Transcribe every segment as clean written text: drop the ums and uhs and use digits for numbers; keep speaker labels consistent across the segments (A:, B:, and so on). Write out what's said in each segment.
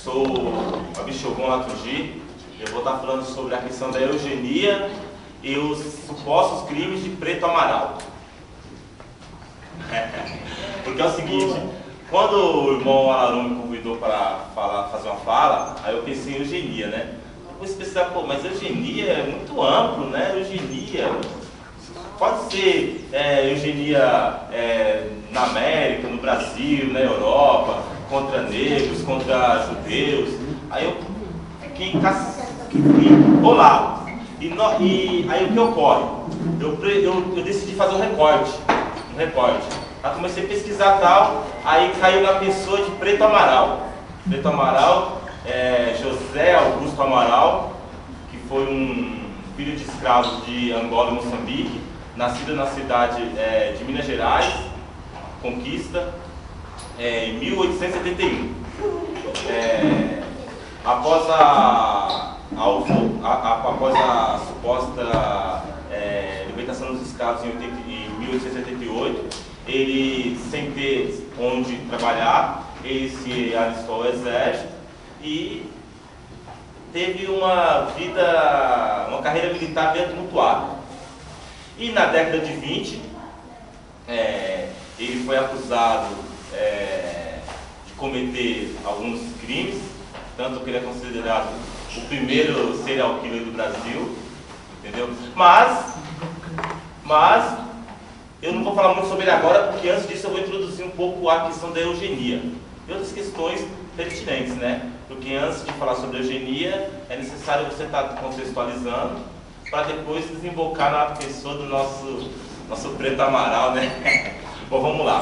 A: Sou Abishogun Latuji. Eu vou estar falando sobre a questão da eugenia e os supostos crimes de Preto Amaral. Porque é o seguinte, quando o irmão Alarum me convidou para fazer uma fala, aí eu pensei em eugenia, né? Depois pensar, pô, mas eugenia é muito amplo, né? Eugenia pode ser eugenia na América, no Brasil, na Europa, contra negros, contra judeus. Aí eu fiquei bolado. E aí o que ocorre? Eu decidi fazer um recorte. Aí comecei a pesquisar tal, aí caiu na pessoa de Preto Amaral. Preto Amaral, José Augusto Amaral, que foi um filho de escravos de Angola e Moçambique, nascido na cidade de Minas Gerais, Conquista, em 1871. Após a suposta libertação dos escravos em 1888, ele, sem ter onde trabalhar, ele se alistou ao exército e teve uma carreira militar bem tumultuada. E na década de 20, ele foi acusado de cometer alguns crimes, tanto que ele é considerado o primeiro serial killer do Brasil, entendeu? Mas eu não vou falar muito sobre ele agora, porque antes disso eu vou introduzir um pouco a questão da eugenia e outras questões pertinentes, né? Porque antes de falar sobre eugenia, é necessário você estar contextualizando para depois desembocar na pessoa do nosso Preto Amaral, né? Bom, vamos lá.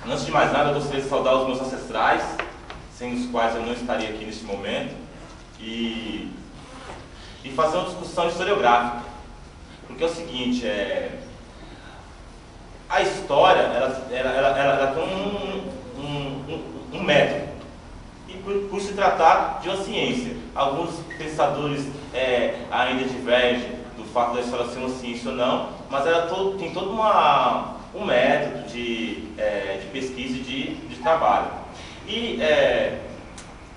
A: Antes de mais nada, eu gostaria de saudar os meus ancestrais, sem os quais eu não estaria aqui neste momento, e fazer uma discussão historiográfica. Porque é o seguinte, a história, ela tem um método, e por se tratar de uma ciência. Alguns pensadores ainda divergem do fato da história ser uma ciência ou não, mas ela tem todo um método de pesquisa e de trabalho. E,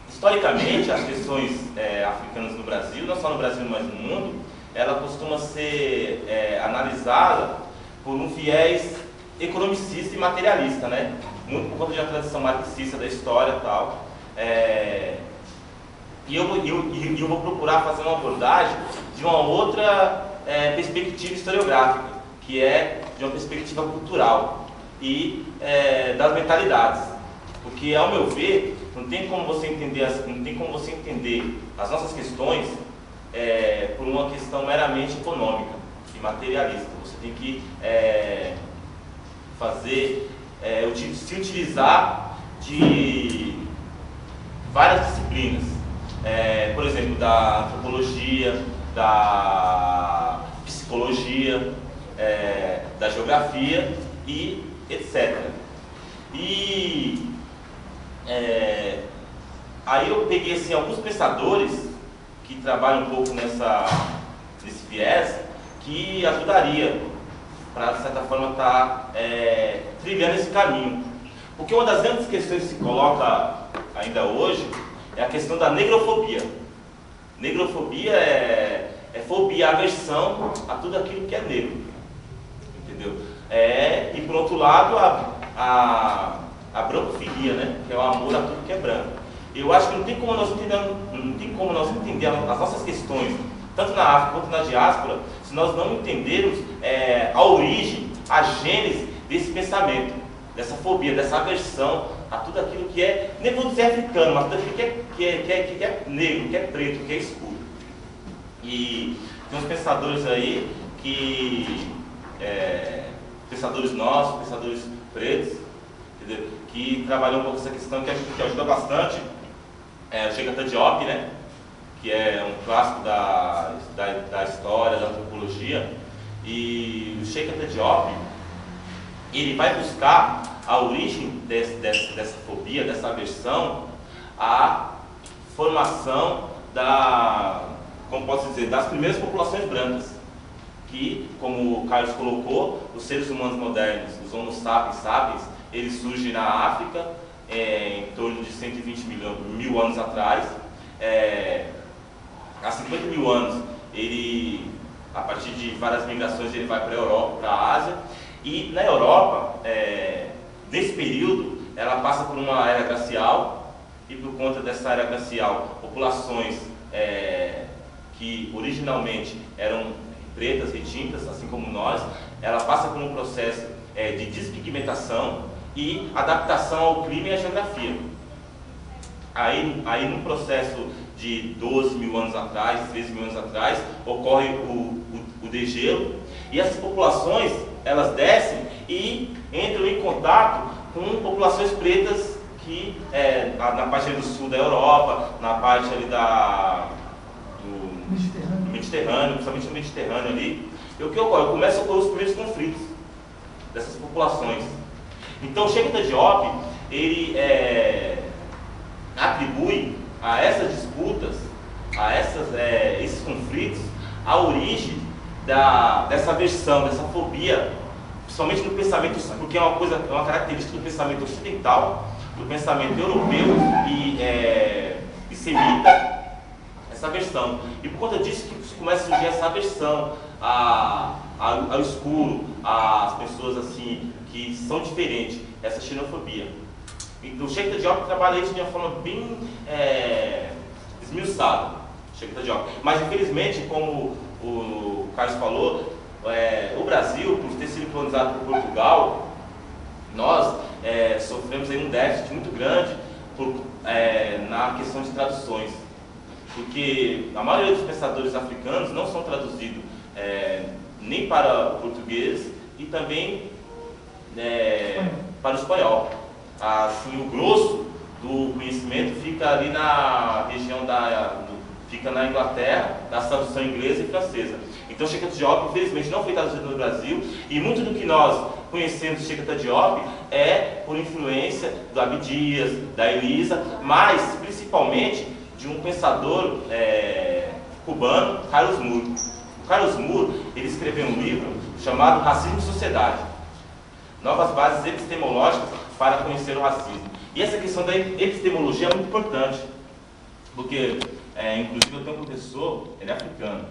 A: historicamente, as questões africanas no Brasil, não só no Brasil, mas no mundo, ela costuma ser analisada por um viés economicista e materialista, né? Muito por conta de uma tradição marxista da história e tal. E eu vou procurar fazer uma abordagem de uma outra perspectiva historiográfica, que é de uma perspectiva cultural e das mentalidades. Porque, ao meu ver, não tem como você entender as nossas questões por uma questão meramente econômica e materialista. Você tem que se utilizar de várias disciplinas, por exemplo, da antropologia, da psicologia, da geografia e etc. E aí eu peguei assim, alguns pensadores que trabalham um pouco nesse viés, que ajudaria para, de certa forma, estar trilhando esse caminho. Porque uma das grandes questões que se coloca ainda hoje é a questão da negrofobia. Negrofobia é fobia, aversão a tudo aquilo que é negro. Entendeu? E, por outro lado, a brancofilia, né? Que é o amor a tudo que é branco. Eu acho que não tem como nós entender as nossas questões, tanto na África quanto na diáspora, se nós não entendermos a origem, a gênese desse pensamento, dessa fobia, dessa aversão a tudo aquilo que nem vou dizer africano, mas tudo aquilo que é negro, que é preto, que é escuro. E tem uns pensadores aí pensadores nossos, pensadores pretos, entendeu? Que trabalham um pouco essa questão, que ajuda bastante. O Cheikh Anta Diop, né? Que é um clássico da história, da antropologia. E o Cheikh Anta Diop, ele vai buscar a origem dessa fobia, dessa aversão, à formação como posso dizer, das primeiras populações brancas. Que, como o Carlos colocou, os seres humanos modernos, os Homo sapiens sapiens, eles surgem na África em torno de 120 20 mil anos atrás. Há 50 mil anos, a partir de várias migrações, ele vai para a Europa, para a Ásia. E na Europa, nesse período, ela passa por uma era glacial, e por conta dessa era glacial, populações que originalmente eram pretas, retintas, assim como nós, ela passa por um processo de despigmentação e adaptação ao clima e à geografia. Aí no processo de 12 mil anos atrás, 13 mil anos atrás, ocorre o degelo, e essas populações, elas descem e entram em contato com populações pretas que na parte ali do sul da Europa, na parte ali do Mediterrâneo, principalmente no Mediterrâneo ali. E o que ocorre? Começam a ocorrer os primeiros conflitos dessas populações. Então, o Sheikh Diop, ele atribui a essas disputas, a esses conflitos, a origem dessa aversão, dessa fobia, principalmente no pensamento, porque é uma característica do pensamento ocidental, do pensamento europeu e semita, essa aversão. E por conta disso que começa a surgir essa aversão ao escuro, às pessoas assim que são diferentes, essa xenofobia. Então o Sheikh Diop trabalha isso de uma forma bem esmiuçada, Sheikh Diop. Mas infelizmente, como o Carlos falou, o Brasil, por ter sido colonizado por Portugal, nós sofremos aí um déficit muito grande na questão de traduções, porque a maioria dos pensadores africanos não são traduzidos nem para o português e também para o espanhol. Assim, o grosso do conhecimento fica ali na região fica na Inglaterra, da tradução inglesa e francesa. Então, Sheikh Diop, infelizmente, não foi traduzido no Brasil, e muito do que nós conhecemos de Sheikh Diop é por influência do Abdias, da Elisa, mas principalmente de um pensador cubano, Carlos Moore. O Carlos Moore, ele escreveu um livro chamado Racismo e Sociedade, Novas Bases Epistemológicas para Conhecer o Racismo. E essa questão da epistemologia é muito importante, porque, inclusive, eu tenho um professor, ele é africano,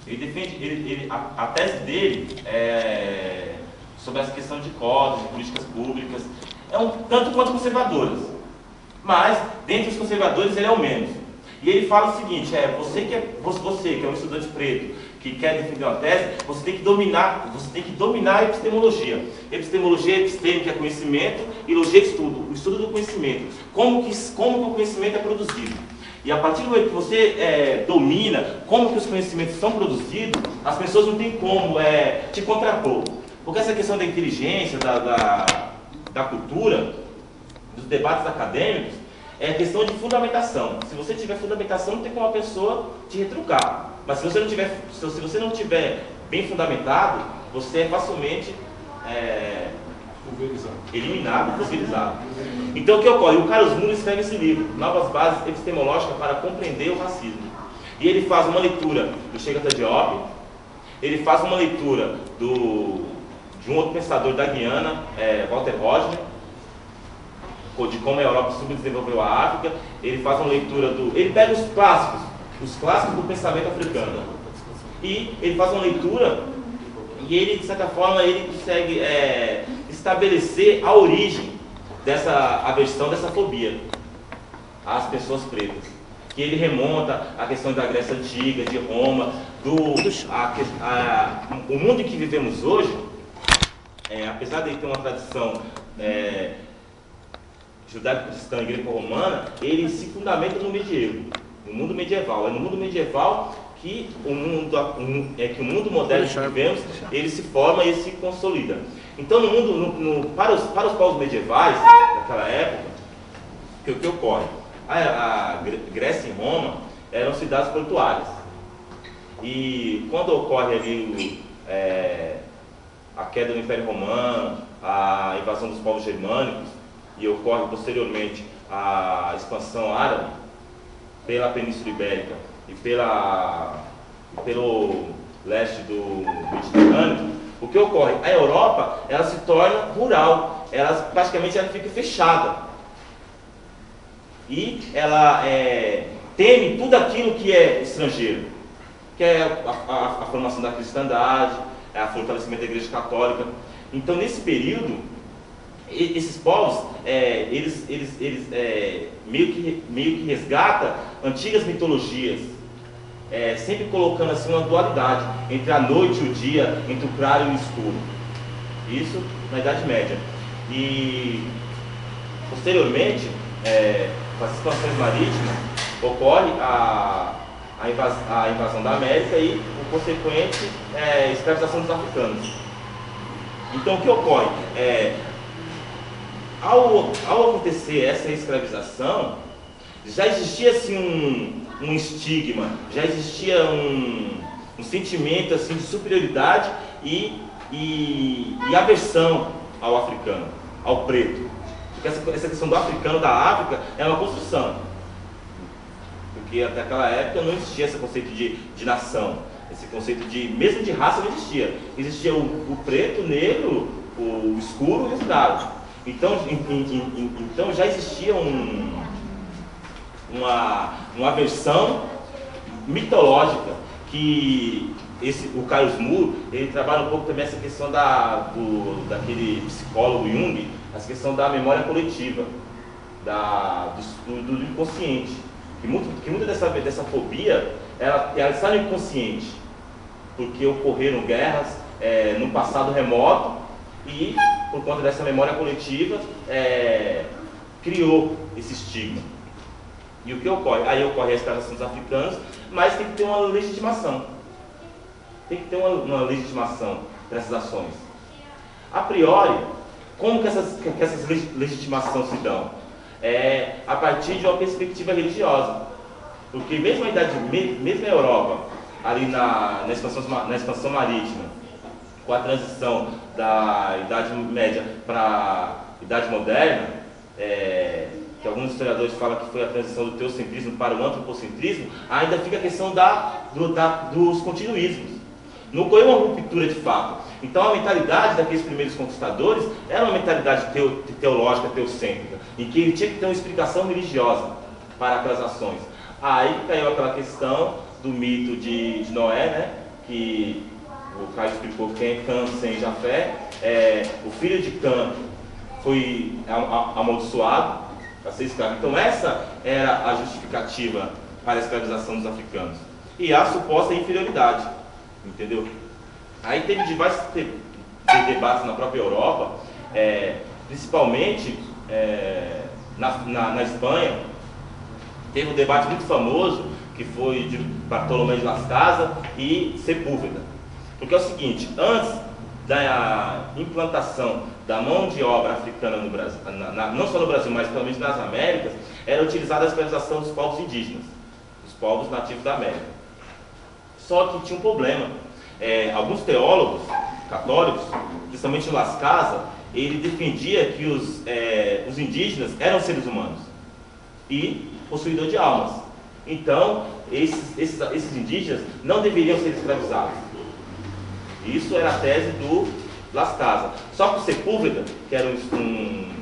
A: ele defende, a tese dele sobre essa questão de cotas, de políticas públicas, tanto quanto conservadoras, mas, dentre os conservadores, ele é o menos. E ele fala o seguinte, você que é um estudante preto, que quer defender uma tese, você tem que dominar a epistemologia. Epistemologia epistêmica é conhecimento, e logia é estudo, o estudo do conhecimento. Como que o conhecimento é produzido. E a partir do momento que você domina como que os conhecimentos são produzidos, as pessoas não têm como te contrapor. Porque essa questão da inteligência, da cultura, dos debates acadêmicos, é questão de fundamentação. Se você tiver fundamentação, não tem como a pessoa te retrucar. Mas se você não tiver bem fundamentado, você é facilmente eliminado, pulverizado. Então o que ocorre? O Carlos Moore escreve esse livro, Novas Bases Epistemológicas para Compreender o Racismo. E ele faz uma leitura do Sheikh Diop, ele faz uma leitura de um outro pensador da Guiana, Walter Rodney, de como a Europa subdesenvolveu a África. Ele faz uma leitura ele pega os clássicos do pensamento africano, e ele faz uma leitura e ele, de certa forma, ele consegue estabelecer a origem dessa aversão, dessa fobia às pessoas pretas, que ele remonta à questão da Grécia Antiga, de Roma, o mundo em que vivemos hoje, apesar de ele ter uma tradição judaico-cristã e greco-romana, ele se fundamenta no medievo, no mundo medieval. É no mundo medieval que o mundo moderno que vivemos, ele se forma e se consolida. Então, para os povos medievais daquela época, o que ocorre? A Grécia e Roma eram cidades portuárias. E quando ocorre ali a queda do Império Romano, a invasão dos povos germânicos, e ocorre posteriormente a expansão árabe pela Península Ibérica e pelo leste do Mediterrâneo, o que ocorre? A Europa, ela se torna rural, praticamente ela fica fechada. E ela teme tudo aquilo que é estrangeiro, que é a formação da cristandade, o fortalecimento da Igreja Católica. Então, nesse período, esses povos, eles meio que resgatam antigas mitologias, sempre colocando assim uma dualidade entre a noite e o dia, entre o claro e o escuro. Isso na Idade Média. E posteriormente, com as expansões marítimas, ocorre a invasão da América e o consequente escravização dos africanos. Então, o que ocorre? Ao acontecer essa escravização, já existia assim um estigma, já existia um sentimento assim de superioridade e aversão ao africano, ao preto. Porque essa questão do africano da África é uma construção, porque até aquela época não existia esse conceito de nação, esse conceito mesmo de raça não existia. Existia o preto, o negro, o escuro e o claro. Então já existia uma versão mitológica que o Carlos Moore, ele trabalha um pouco também essa questão daquele psicólogo Jung, essa questão da memória coletiva, do inconsciente, que muita dessa fobia ela está no inconsciente, porque ocorreram guerras no passado remoto e por conta dessa memória coletiva criou esse estigma. E o que ocorre? Aí ocorre a escravização dos africanos, mas tem que ter uma legitimação. Tem que ter uma legitimação dessas ações. A priori, como que essas legitimações se dão? A partir de uma perspectiva religiosa. Porque mesmo a Europa, ali na expansão marítima, com a transição da Idade Média para a Idade Moderna, que alguns historiadores falam que foi a transição do teocentrismo para o antropocentrismo, ainda fica a questão dos continuismos. Não ocorreu uma ruptura de fato. Então a mentalidade daqueles primeiros conquistadores era uma mentalidade teológica, teocêntrica, em que ele tinha que ter uma explicação religiosa para aquelas ações. Aí caiu aquela questão do mito de Noé, né? Que o Caio explicou quem é Cã sem Jafé. O filho de Cã foi amaldiçoado para ser escravo. Então essa era a justificativa para a escravização dos africanos. E a suposta inferioridade, entendeu? Aí teve diversos debates na própria Europa, principalmente na Espanha. Teve um debate muito famoso que foi de Bartolomé de Las Casas e Sepúlveda. Porque é o seguinte, antes da implantação da mão de obra africana no Brasil, não só no Brasil, mas principalmente nas Américas, era utilizada a escravização dos povos indígenas, dos povos nativos da América. Só que tinha um problema. Alguns teólogos católicos, principalmente o Las Casas, ele defendia que os indígenas eram seres humanos e possuidor de almas. Então, esses indígenas não deveriam ser escravizados. Isso era a tese do Las Casas. Só que o Sepúlveda, que era um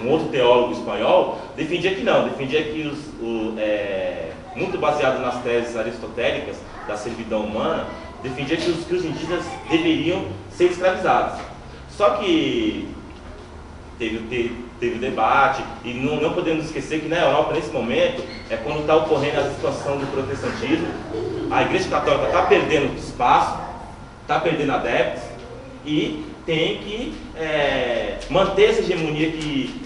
A: outro teólogo espanhol, defendia que não, defendia que muito baseado nas teses aristotélicas da servidão humana, defendia que os indígenas deveriam ser escravizados. Só que teve debate, e não podemos esquecer que na Europa, nesse momento, quando está ocorrendo a situação do protestantismo, a Igreja Católica está perdendo espaço, está perdendo adeptos, e tem que manter essa hegemonia que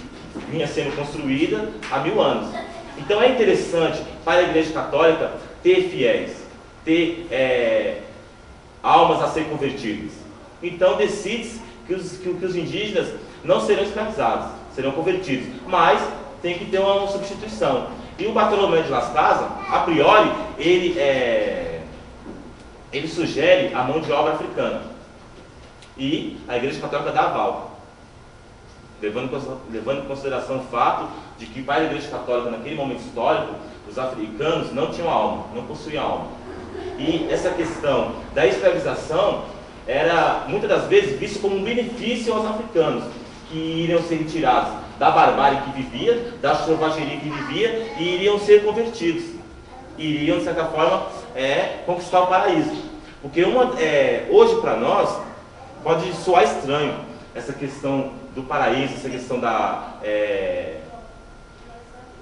A: vinha sendo construída há 1000 anos. Então é interessante para a Igreja Católica ter fiéis, ter almas a serem convertidas. Então decide-se que os indígenas não serão escravizados, serão convertidos, mas tem que ter uma substituição. E o Bartolomé de Las Casas, a priori, ele sugere a mão de obra africana. E a Igreja Católica dá aval, levando em consideração o fato de que para a Igreja Católica, naquele momento histórico, os africanos não tinham alma, não possuíam alma. E essa questão da escravização era, muitas das vezes, vista como um benefício aos africanos, que iriam ser retirados da barbárie que vivia, da selvageria que vivia, e iriam ser convertidos. Iriam, de certa forma, conquistar o paraíso. Porque hoje, para nós, pode soar estranho essa questão do paraíso, essa questão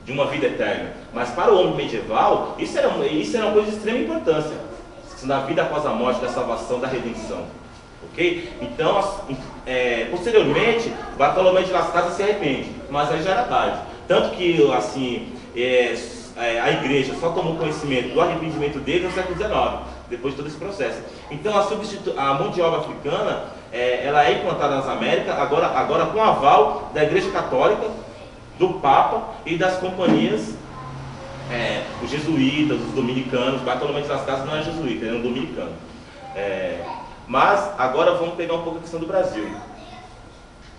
A: de uma vida eterna. Mas para o homem medieval, isso era uma coisa de extrema importância. Da vida após a morte, da salvação, da redenção. Ok? Então, posteriormente, Bartolomé de Las Casas se arrepende, mas aí já era tarde. Tanto que, assim, a igreja só tomou conhecimento do arrependimento dele no século XIX, depois de todo esse processo. Então, a mão de obra africana, ela é implantada nas Américas, agora com aval da Igreja Católica, do Papa e das companhias, os jesuítas, os dominicanos. Bartolomé de Las Casas não é jesuíta, ele é um dominicano. Mas agora vamos pegar um pouco a questão do Brasil.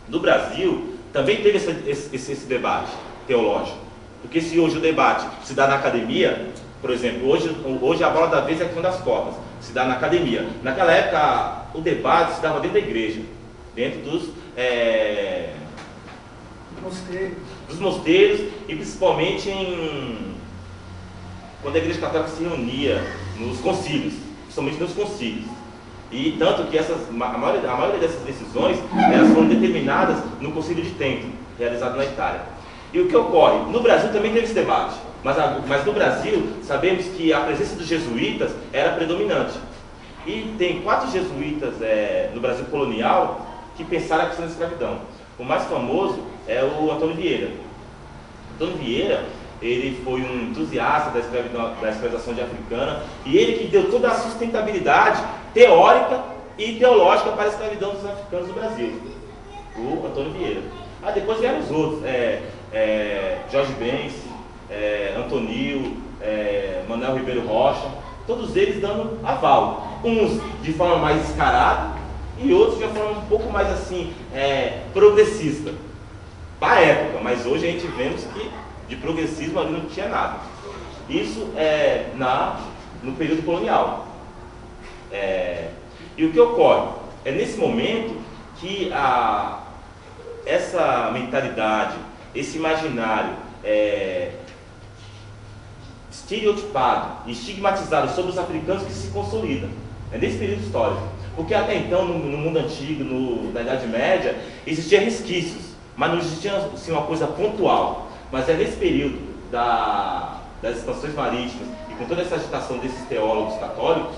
A: No Brasil também teve esse debate teológico, porque se hoje o debate se dá na academia, por exemplo, hoje a bola da vez é a questão das cotas, se dá na academia. Naquela época o debate se dava dentro da igreja, dentro dos mosteiros, e principalmente quando a Igreja Católica se reunia nos concílios, principalmente nos concílios. E tanto que a maioria dessas decisões, elas foram determinadas no Concílio de Trento, realizado na Itália. E o que ocorre? No Brasil também teve esse debate, mas no Brasil sabemos que a presença dos jesuítas era predominante. E tem 4 jesuítas no Brasil colonial que pensaram a questão da escravidão. O mais famoso é o Antônio Vieira. Antônio Vieira, ele foi um entusiasta da escravização de africana, e ele que deu toda a sustentabilidade teórica e teológica para a escravidão dos africanos no Brasil. O Antônio Vieira. Depois vieram os outros, Jorge Bense, Antonil, Manuel Ribeiro Rocha, todos eles dando aval. Uns de forma mais descarada e outros de uma forma um pouco mais assim, progressista. Para a época, mas hoje a gente vemos que de progressismo ali não tinha nada. Isso no período colonial. E o que ocorre? É nesse momento que essa mentalidade, esse imaginário estereotipado e estigmatizado sobre os africanos que se consolida. É nesse período histórico. Porque até então, no mundo antigo, na Idade Média, existiam resquícios, mas não existia assim, uma coisa pontual. Mas é nesse período das expansões marítimas e com toda essa agitação desses teólogos católicos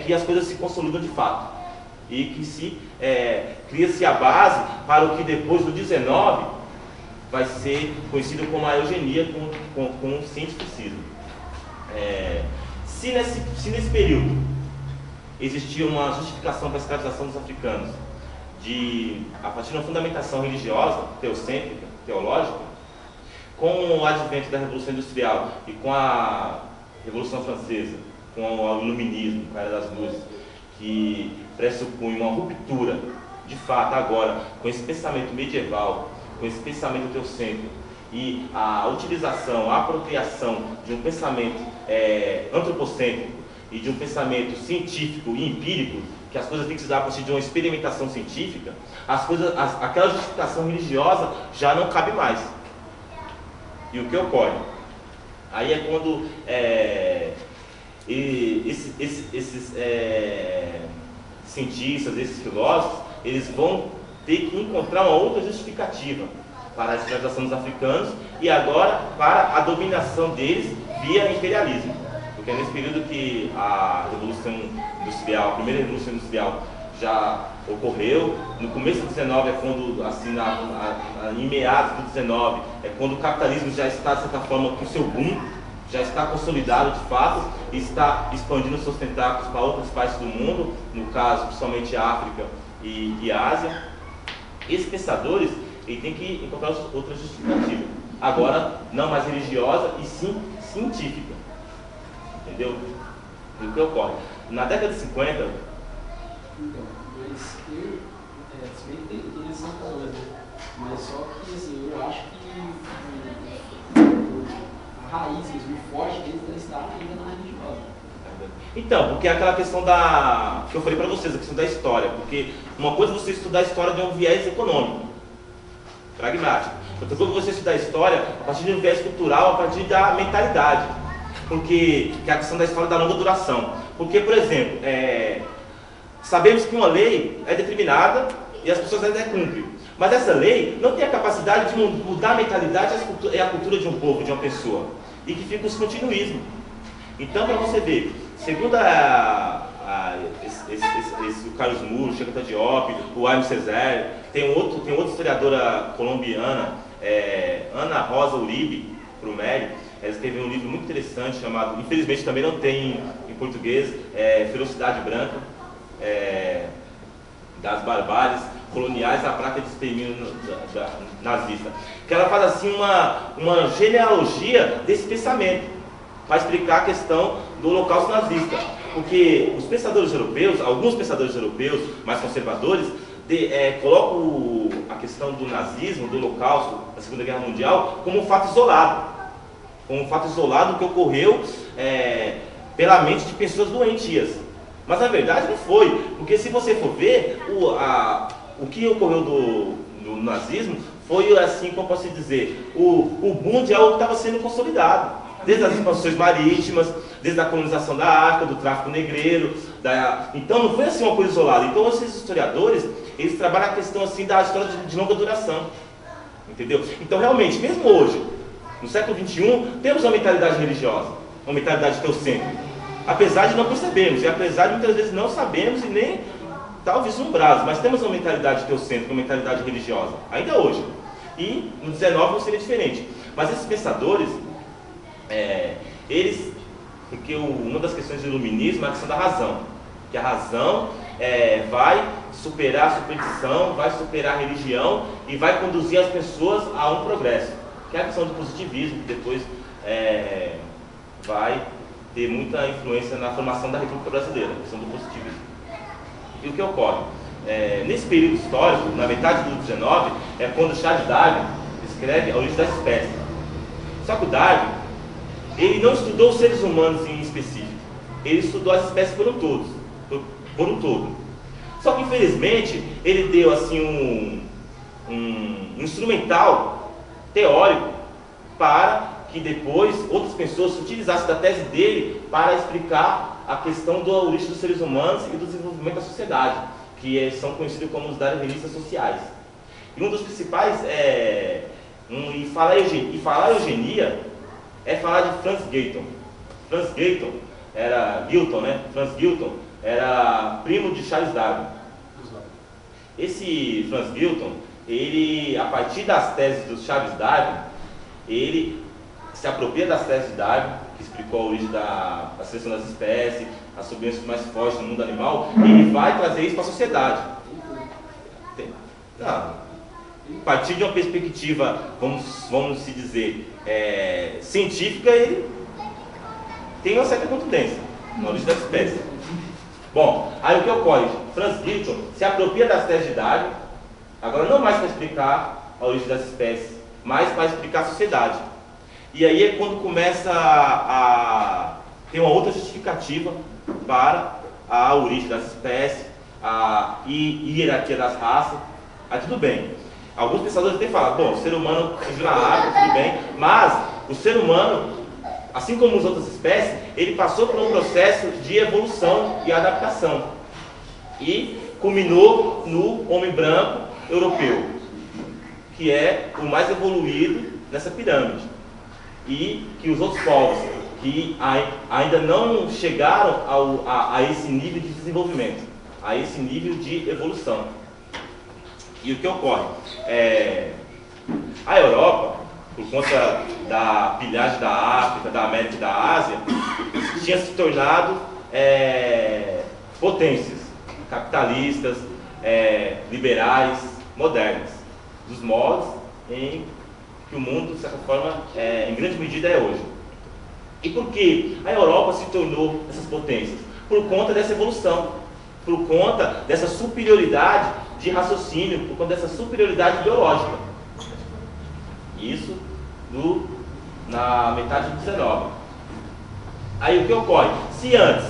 A: que as coisas se consolidam de fato e que cria-se a base para o que depois do 19 vai ser conhecido como a eugenia com o cientificismo. Se nesse período existia uma justificação para a escravização dos africanos a partir de uma fundamentação religiosa, teocêntrica, teológica, com o advento da Revolução Industrial e com a Revolução Francesa, com o Iluminismo, com a Era das Luzes, que pressupõe uma ruptura, de fato, agora, com esse pensamento medieval, com esse pensamento teocêntrico, e a utilização, a apropriação de um pensamento antropocêntrico e de um pensamento científico e empírico, que as coisas têm que se dar a partir de uma experimentação científica, aquela justificação religiosa já não cabe mais. E o que ocorre? Aí é quando esses cientistas, esses filósofos, eles vão ter que encontrar uma outra justificativa para a escravização dos africanos e agora para a dominação deles via imperialismo. Porque é nesse período que a Revolução Industrial, a primeira Revolução Industrial já ocorreu. No começo do 19 é quando, assim, em meados do 19, é quando o capitalismo já está, de certa forma, com seu boom, já está consolidado de fato e está expandindo seus tentáculos para outras partes do mundo, no caso, principalmente África e Ásia. Esses pensadores têm que encontrar outra justificativa, agora não mais religiosa e sim científica. Entendeu? E o que ocorre? Na década de 50...
B: Então, mas se bem que tem essa coisa, mas só que assim, eu acho que a raiz, o forte deles está ainda na religiosa.
A: Então, porque é aquela questão que eu falei para vocês, a questão da história, porque uma coisa é você estudar a história de um viés econômico, pragmático, Eu estou você estudar história a partir de um viés cultural, a partir da mentalidade. Porque que é a questão da história da longa duração. Porque, por exemplo, sabemos que uma lei é determinada e as pessoas ainda cumprem. Mas essa lei não tem a capacidade de mudar a mentalidade e a cultura de um povo, de uma pessoa. E que fica os continuismos. Então, para você ver, segundo o Carlos Moore, o Chico Diop, o Aimé Césaire, tem outra historiadora colombiana, Ana Rosa Uribe Brumelli. Ela escreveu um livro muito interessante chamado, infelizmente também não tem em português, Ferocidade Branca, das barbáries coloniais à prática de extermínio nazista. Que ela faz assim uma genealogia desse pensamento, para explicar a questão do Holocausto nazista. Porque os pensadores europeus, alguns pensadores europeus mais conservadores, colocam a questão do nazismo, do Holocausto, da Segunda Guerra Mundial, como um fato isolado. Como um fato isolado que ocorreu pela mente de pessoas doentias. Mas na verdade não foi, porque se você for ver, o que ocorreu do nazismo foi, assim como eu posso dizer, o boom de algo que estava sendo consolidado. Desde as expansões marítimas, desde a colonização da África, do tráfico negreiro. Então não foi assim uma coisa isolada. Então esses historiadores, eles trabalham a questão assim da história de longa duração. Entendeu? Então realmente, mesmo hoje, no século XXI, temos uma mentalidade religiosa, uma mentalidade teocêntrica. Apesar de não percebermos, e apesar de muitas vezes não sabemos e nem tal vislumbrados, mas temos uma mentalidade teocêntrica, uma mentalidade religiosa, ainda hoje. E no 19 não seria diferente. Mas esses pensadores, porque uma das questões do iluminismo é a questão da razão. Que a razão vai superar a superstição, vai superar a religião e vai conduzir as pessoas a um progresso. Que é a questão do positivismo, que depois vai ter muita influência na formação da República Brasileira, a questão do positivismo. E o que ocorre? Nesse período histórico, na metade do 19, é quando Charles Darwin escreve A Origem das Espécies. Só que o Darwin, ele não estudou os seres humanos em específico, ele estudou as espécies por um todo. Só que infelizmente, ele deu assim um instrumental teórico para que depois outras pessoas utilizassem da tese dele para explicar a questão da origem dos seres humanos e do desenvolvimento da sociedade, que são conhecidos como os darwinistas sociais. E um dos principais falar eugenia é falar de Franz Galton. Franz Galton era primo de Charles Darwin. Esse Franz Galton, ele, a partir das teses do Charles Darwin, ele se apropria das teses de Darwin, que explicou a origem da seleção das espécies, as sobrevivências mais fortes no mundo animal, e ele vai trazer isso para a sociedade. A partir de uma perspectiva, vamos se dizer, científica, ele tem uma certa contundência na origem das espécies. Bom, aí o que ocorre? Franz Galton se apropria das teses de Darwin, agora não mais para explicar a origem das espécies, mas para explicar a sociedade. E aí é quando começa a ter uma outra justificativa para a origem das espécies, a hierarquia das raças. Aí tudo bem. Alguns pensadores até falam, bom, o ser humano surgiu na África, tudo bem, mas o ser humano, assim como as outras espécies, ele passou por um processo de evolução e adaptação. E culminou no homem branco europeu, que é o mais evoluído nessa pirâmide. E que os outros povos que ainda não chegaram a esse nível de desenvolvimento, a esse nível de evolução. E o que ocorre? A Europa, por conta da pilhagem da África, da América e da Ásia, tinha se tornado potências capitalistas, liberais, modernas, dos moldes em que o mundo, de certa forma, em grande medida é hoje. E por que a Europa se tornou essas potências? Por conta dessa evolução, por conta dessa superioridade de raciocínio, por conta dessa superioridade biológica. Isso na metade do 19. Aí o que ocorre? Se antes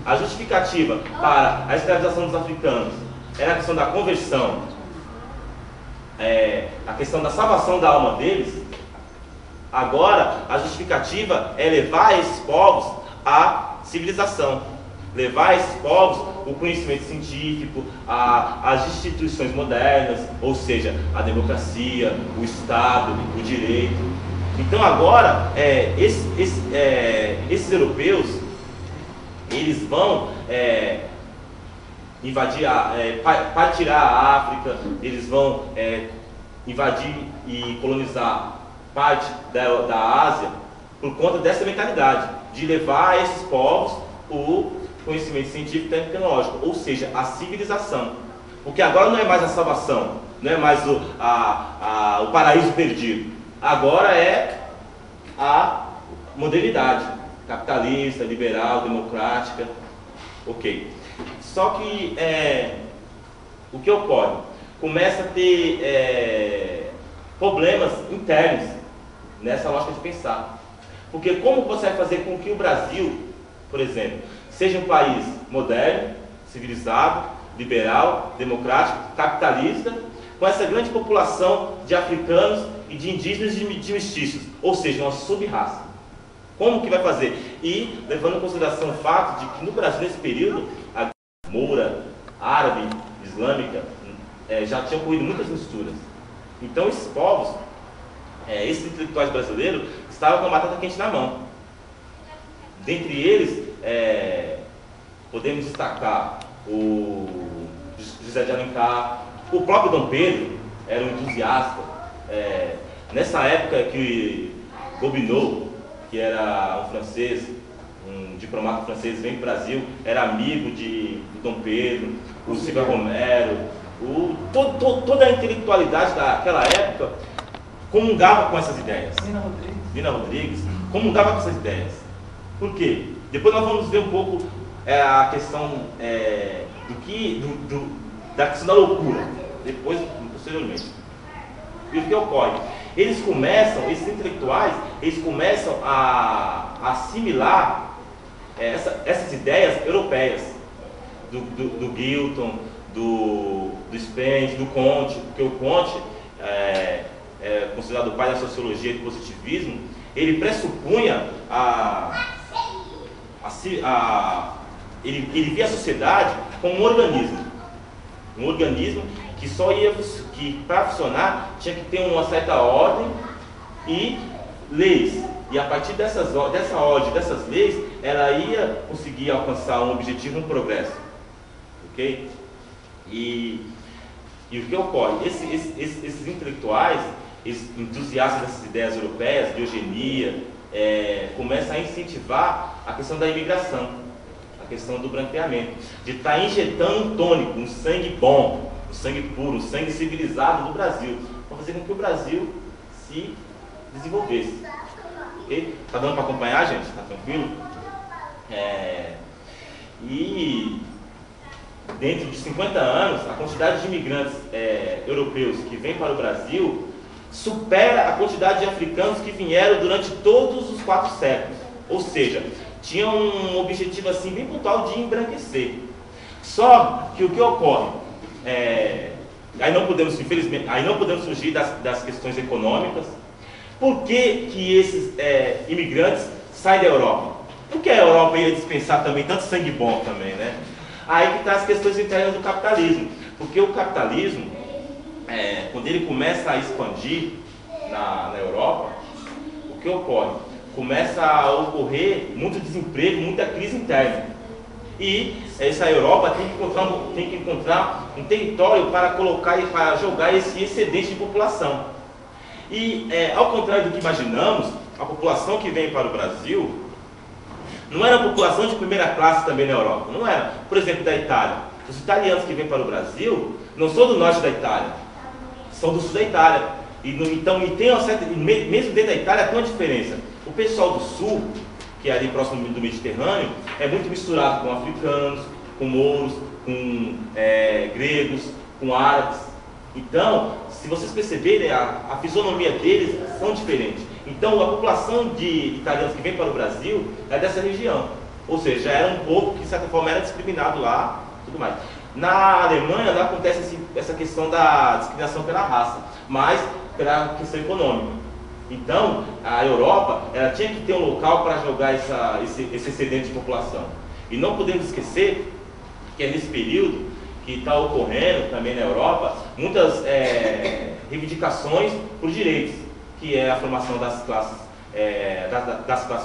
A: a justificativa para a escravização dos africanos era a questão da conversão a questão da salvação da alma deles, agora a justificativa é levar esses povos à civilização, levar esses povos o conhecimento científico, as instituições modernas, ou seja, a democracia, o Estado, o direito. Então agora, esses europeus, eles vão invadir, partirá a África, eles vão invadir e colonizar parte da Ásia por conta dessa mentalidade, de levar a esses povos o conhecimento científico e tecnológico, ou seja, a civilização. Porque agora não é mais a salvação, não é mais o paraíso perdido. Agora é a modernidade capitalista, liberal, democrática. Ok. Só que o que ocorre? Começa a ter problemas internos nessa lógica de pensar. Porque como você vai fazer com que o Brasil, por exemplo, seja um país moderno, civilizado, liberal, democrático, capitalista, com essa grande população de africanos e de indígenas e de mestiços, ou seja, uma sub-raça? Como que vai fazer? E levando em consideração o fato de que no Brasil, nesse período, a moura, árabe, islâmica, já tinham ocorrido muitas misturas. Então esses povos, esses intelectuais brasileiros, estavam com a batata quente na mão. Dentre eles, podemos destacar o José de Alencar, o próprio Dom Pedro era um entusiasta. Nessa época que Gobineau, que era um francês, um diplomata francês, vem para o Brasil, era amigo de Dom Pedro, o Silva Romero, toda a intelectualidade daquela época comungava com essas ideias. Nina Rodrigues comungava com essas ideias. Por quê? Depois nós vamos ver um pouco a questão da questão da loucura, depois, posteriormente. E o que ocorre? Esses intelectuais, eles começam a assimilar essas ideias europeias, do Gilton, do Spence, do Comte, porque o Comte é considerado o pai da sociologia e do positivismo. Ele pressupunha ele via a sociedade como um organismo que para funcionar tinha que ter uma certa ordem e leis, e a partir dessa ordem, dessas leis, ela ia conseguir alcançar um objetivo, um progresso, ok? E o que ocorre? Esses intelectuais, esses entusiastas dessas ideias europeias, de eugenia, começam a incentivar a questão da imigração, a questão do branqueamento, de estar injetando um tônico, um sangue bom, um sangue puro, um sangue civilizado do Brasil, para fazer com que o Brasil se desenvolvesse. Okay? Tá dando para acompanhar, gente? Tá tranquilo? E dentro de 50 anos, a quantidade de imigrantes europeus que vêm para o Brasil supera a quantidade de africanos que vieram durante todos os 4 séculos. Ou seja, tinha um objetivo assim bem pontual de embranquecer. Só que o que ocorre? Aí não podemos, infelizmente, fugir das questões econômicas. Por que esses imigrantes saem da Europa? Por que a Europa ia dispensar também tanto sangue bom também, né? Aí que está as questões internas do capitalismo. Porque o capitalismo, quando ele começa a expandir na Europa, o que ocorre? Começa a ocorrer muito desemprego, muita crise interna. E essa Europa tem que encontrar um território para colocar e para jogar esse excedente de população. E ao contrário do que imaginamos, a população que vem para o Brasil não era população de primeira classe também na Europa, não era. Por exemplo, da Itália. Os italianos que vêm para o Brasil não são do norte da Itália, são do sul da Itália. Então, tem uma certa, mesmo dentro da Itália, tem uma diferença. O pessoal do sul, que é ali próximo do Mediterrâneo, é muito misturado com africanos, com mouros, com gregos, com árabes. Então, se vocês perceberem, a fisionomia deles são diferentes. Então, a população de italianos que vem para o Brasil é dessa região. Ou seja, era um povo que, de certa forma, era discriminado lá, tudo mais. Na Alemanha não acontece essa questão da discriminação pela raça, mas pela questão econômica. Então, a Europa ela tinha que ter um local para jogar esse excedente de população. E não podemos esquecer que é nesse período que está ocorrendo também na Europa muitas reivindicações por direitos, que é a formação das classes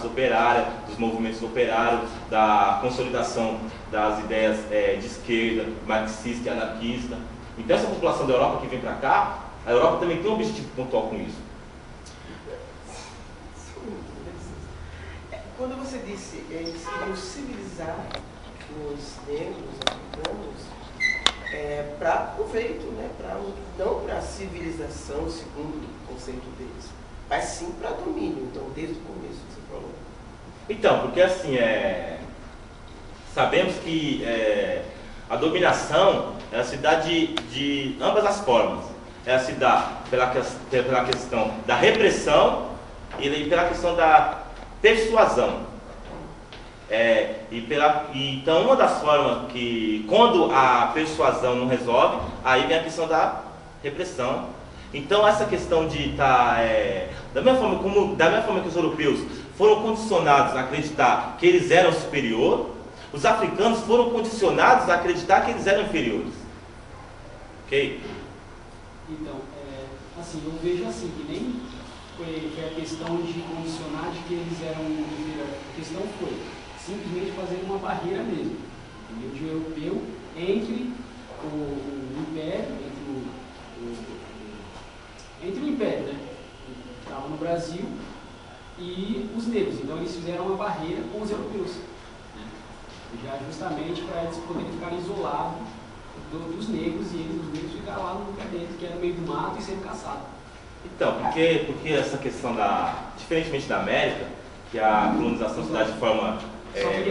A: operárias, dos movimentos operários, da consolidação das ideias de esquerda, marxista e anarquista. Então essa população da Europa que vem para cá, a Europa também tem um objetivo pontual com isso.
C: Quando você disse que eles queriam civilizar os negros africanos, para proveito, né? Não para civilização segundo o conceito deles, mas sim para domínio, então desde o começo que você falou.
A: Então, porque assim, sabemos que a dominação ela se dá de ambas as formas. Ela se dá pela questão da repressão e pela questão da persuasão. Então, uma das formas que, quando a persuasão não resolve, aí vem a questão da repressão. Então, essa questão de estar, da mesma forma que os europeus foram condicionados a acreditar que eles eram superiores, os africanos foram condicionados a acreditar que eles eram inferiores. Ok?
B: Então, assim, eu vejo assim, que nem foi a questão de condicionar de que eles eram inferiores. A questão foi simplesmente fazer uma barreira mesmo, entendeu? De europeu entre o império, entre o império, né, que estava no Brasil, e os negros. Então eles fizeram uma barreira com os europeus, né? Já justamente para eles poderem ficar isolados dos negros e os negros ficaram lá no lugar deles, que era no meio do mato e sendo caçados.
A: Então, porque essa questão diferentemente da América, que a colonização se dá de forma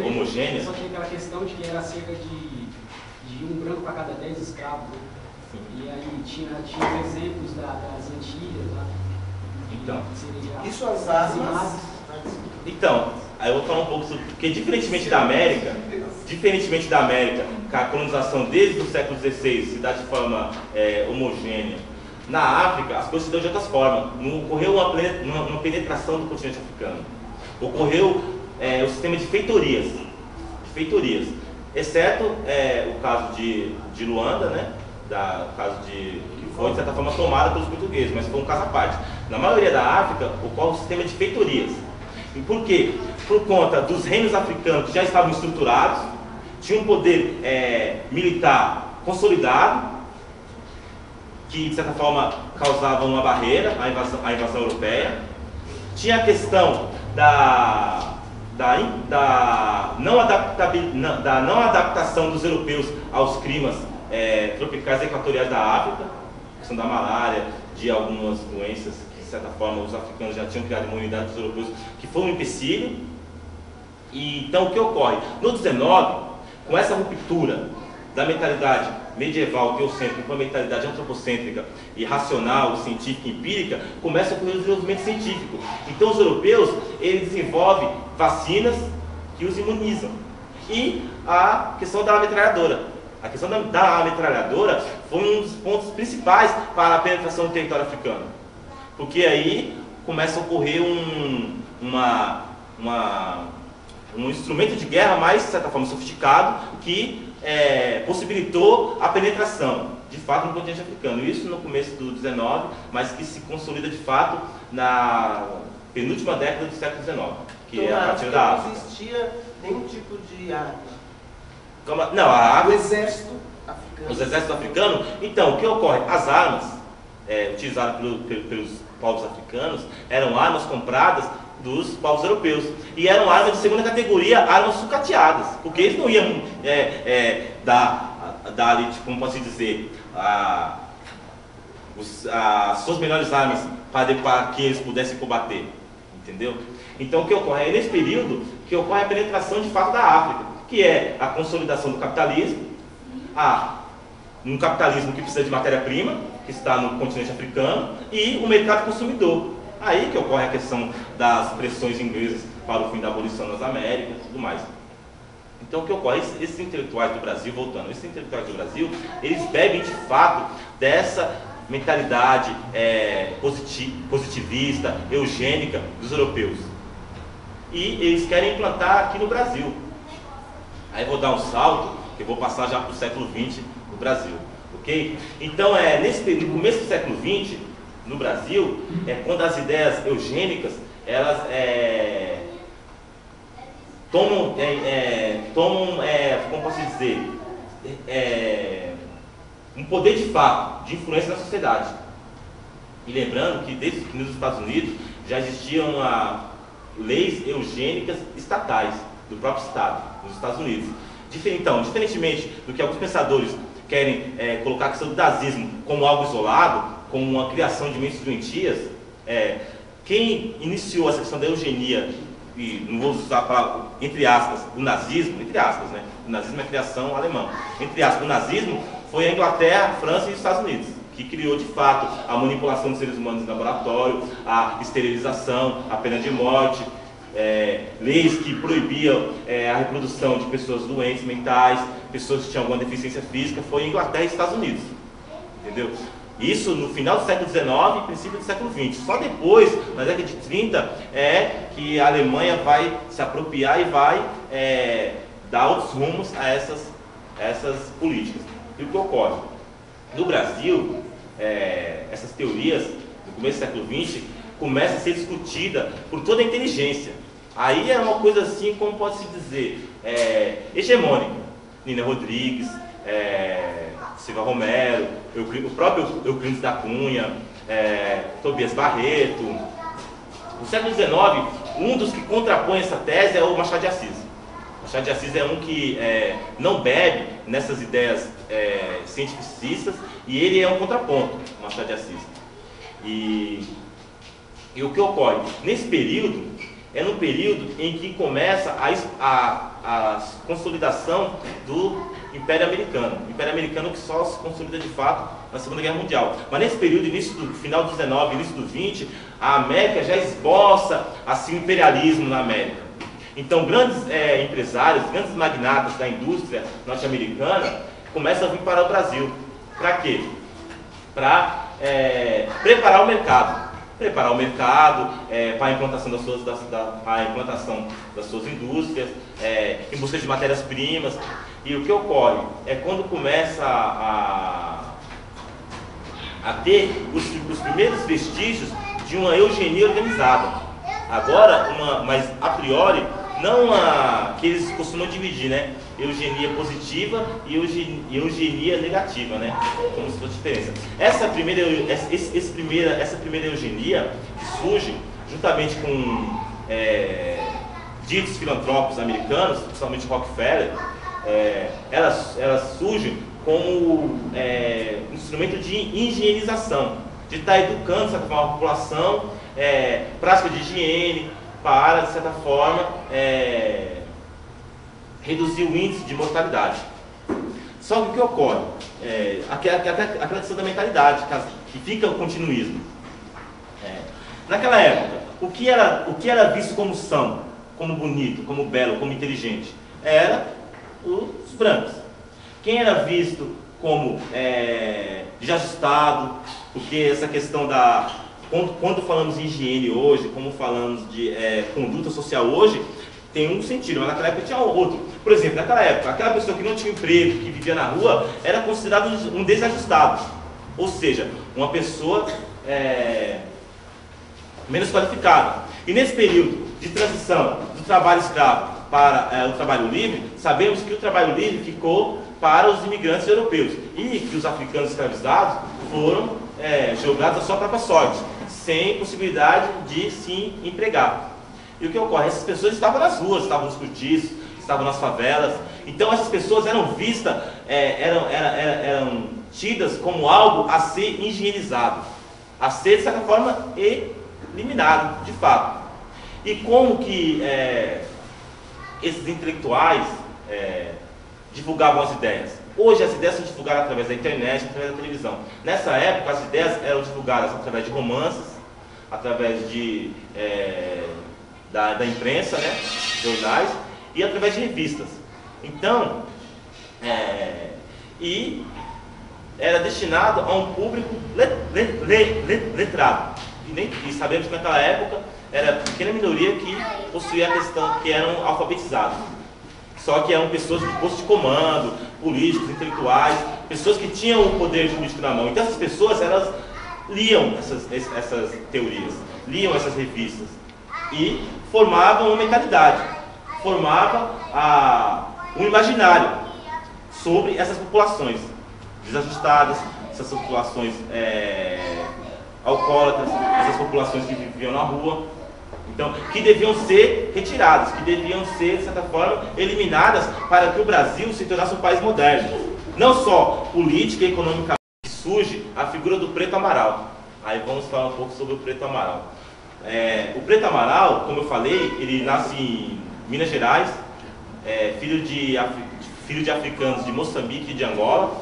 A: homogênea.
B: Só tinha aquela questão de que era cerca de um branco para cada 10 escravos, né? E aí tinha os exemplos das Antilhas lá.
A: Então,
C: isso as armas.
A: Então, aí eu vou falar um pouco sobre. Porque diferentemente da América, que a colonização desde o século XVI se dá de forma homogênea, na África as coisas se dão de outras formas. Não ocorreu uma penetração do continente africano. Ocorreu o sistema de feitorias. Exceto o caso de Luanda, né? O caso que foi, de certa forma, tomada pelos portugueses, mas foi um caso à parte. Na maioria da África, ocorre o sistema de feitorias. E por quê? Por conta dos reinos africanos que já estavam estruturados, tinham um poder militar consolidado, que, de certa forma, causava uma barreira à invasão europeia. Tinha a questão da não adaptação dos europeus aos climas tropicais e equatoriais da África, a questão da malária, de algumas doenças que, de certa forma, os africanos já tinham criado imunidade dos europeus, que foi um empecilho. E, então, o que ocorre? No 19, com essa ruptura da mentalidade medieval, teocêntrica, com a mentalidade antropocêntrica e racional, científica e empírica, começa a ocorrer o desenvolvimento científico. Então, os europeus, eles desenvolvem vacinas que os imunizam. E a questão da metralhadora. A questão da metralhadora foi um dos pontos principais para a penetração do território africano. Porque aí começa a ocorrer um instrumento de guerra mais, de certa forma, sofisticado, que possibilitou a penetração, de fato, no continente africano. Isso no começo do 19, mas que se consolida, de fato, na penúltima década do século 19, que
C: então,
A: é a partir da África.
C: Não existia nenhum tipo de arma.
A: Não, a África...
C: O exército africano.
A: Os exércitos africanos. Então, o que ocorre? As armas utilizadas pelos povos africanos eram armas compradas dos povos europeus. E eram armas de segunda categoria, armas sucateadas. Porque eles não iam dar ali, tipo, como posso dizer, as suas melhores armas para que eles pudessem combater. Entendeu? Então, o que ocorre? É nesse período que ocorre a penetração de fato da África, que é a consolidação do capitalismo, um capitalismo que precisa de matéria-prima, que está no continente africano, e o mercado consumidor. Aí que ocorre a questão das pressões inglesas para o fim da abolição nas Américas e tudo mais. Então o que ocorre? Esses intelectuais do Brasil, voltando, esses intelectuais do Brasil, eles bebem de fato dessa mentalidade positivista, eugênica dos europeus. E eles querem implantar aqui no Brasil. Aí vou dar um salto, que eu vou passar já para o século XX no Brasil. Ok? Então, no começo do século XX, no Brasil, quando as ideias eugênicas, elas tomam, como posso dizer, um poder de fato, de influência na sociedade. E lembrando que desde nos Estados Unidos já existiam leis eugênicas estatais, do próprio Estado, nos Estados Unidos. Então, diferentemente do que alguns pensadores querem colocar a questão do nazismo como algo isolado, como uma criação de mentes doentias, quem iniciou essa questão da eugenia, e não vou usar a palavra, entre aspas, o nazismo, entre aspas, né? O nazismo é criação alemã. Entre aspas, o nazismo foi a Inglaterra, a França e os Estados Unidos, que criou de fato a manipulação dos seres humanos no laboratório, a esterilização, a pena de morte, leis que proibiam a reprodução de pessoas doentes mentais, pessoas que tinham alguma deficiência física. Foi Inglaterra e Estados Unidos, entendeu? Isso no final do século XIX e princípio do século XX. Só depois, na década de 30, que a Alemanha vai se apropriar e vai dar outros rumos a essas políticas. E o que ocorre? No Brasil, essas teorias, no começo do século XX, começam a ser discutidas por toda a inteligência. Aí é uma coisa assim, como pode-se dizer, hegemônica. Nina Rodrigues, Silva Romero, o próprio Euclides da Cunha, Tobias Barreto. No século XIX, um dos que contrapõe essa tese é o Machado de Assis. Machado de Assis é um que não bebe nessas ideias cientificistas, e ele é um contraponto, Machado de Assis. E o que ocorre? Nesse período, no período em que começa a consolidação do Império Americano. O Império Americano que só se consolida de fato na Segunda Guerra Mundial. Mas nesse período, final do 19, início do 20, a América já esboça assim, o imperialismo na América. Então grandes empresários, grandes magnatas da indústria norte-americana começam a vir para o Brasil. Para quê? Para preparar o mercado. Preparar o mercado para a implantação das suas indústrias, em busca de matérias-primas. E o que ocorre é quando começa a ter os primeiros vestígios de uma eugenia organizada. Agora, mas a priori, não que eles costumam dividir, né? Eugenia positiva e eugenia negativa, né? Como se fosse diferença. Essa primeira eugenia que surge, juntamente com ditos filantrópicos americanos, principalmente Rockefeller, elas surgem como instrumento de higienização, de estar educando, de certa forma, a população, prática de higiene, para, de certa forma, reduzir o índice de mortalidade. Só que o que ocorre? Aquela questão da mentalidade, que fica o continuismo. Naquela época, o que era visto como são, como bonito, como belo, como inteligente? Era os brancos. Quem era visto como desajustado, porque essa questão quando falamos em higiene hoje, como falamos de conduta social hoje, tem um sentido, mas naquela época tinha outro. Por exemplo, naquela época, aquela pessoa que não tinha emprego, que vivia na rua, era considerado um desajustado. Ou seja, uma pessoa menos qualificada. E nesse período de transição do trabalho escravo para o trabalho livre, sabemos que o trabalho livre ficou para os imigrantes europeus e que os africanos escravizados foram jogados à sua própria sorte, sem possibilidade de se empregar. E o que ocorre? Essas pessoas estavam nas ruas, estavam nos cortiços, estavam nas favelas. Então essas pessoas eram vistas, eram tidas como algo a ser higienizado, a ser, de certa forma, eliminado, de fato. E como que esses intelectuais divulgavam as ideias? Hoje as ideias são divulgadas através da internet, através da televisão. Nessa época as ideias eram divulgadas através de romances, através da imprensa, né, jornais, e através de revistas. Então, e era destinado a um público letrado. E sabemos que naquela época era a pequena minoria que possuía a questão, que eram alfabetizados. Só que eram pessoas de posto de comando, políticos, intelectuais, pessoas que tinham o poder político na mão. Então essas pessoas, elas liam essas teorias, liam essas revistas e formavam uma mentalidade, formavam um imaginário sobre essas populações desajustadas, essas populações alcoólatras, essas populações que viviam na rua. Então, que deviam ser retiradas, que deviam ser, de certa forma, eliminadas para que o Brasil se tornasse um país moderno. Não só política e economicamente, surge a figura do Preto Amaral. Aí vamos falar um pouco sobre o Preto Amaral. O Preto Amaral, como eu falei, ele nasce em Minas Gerais, filho de africanos de Moçambique e de Angola,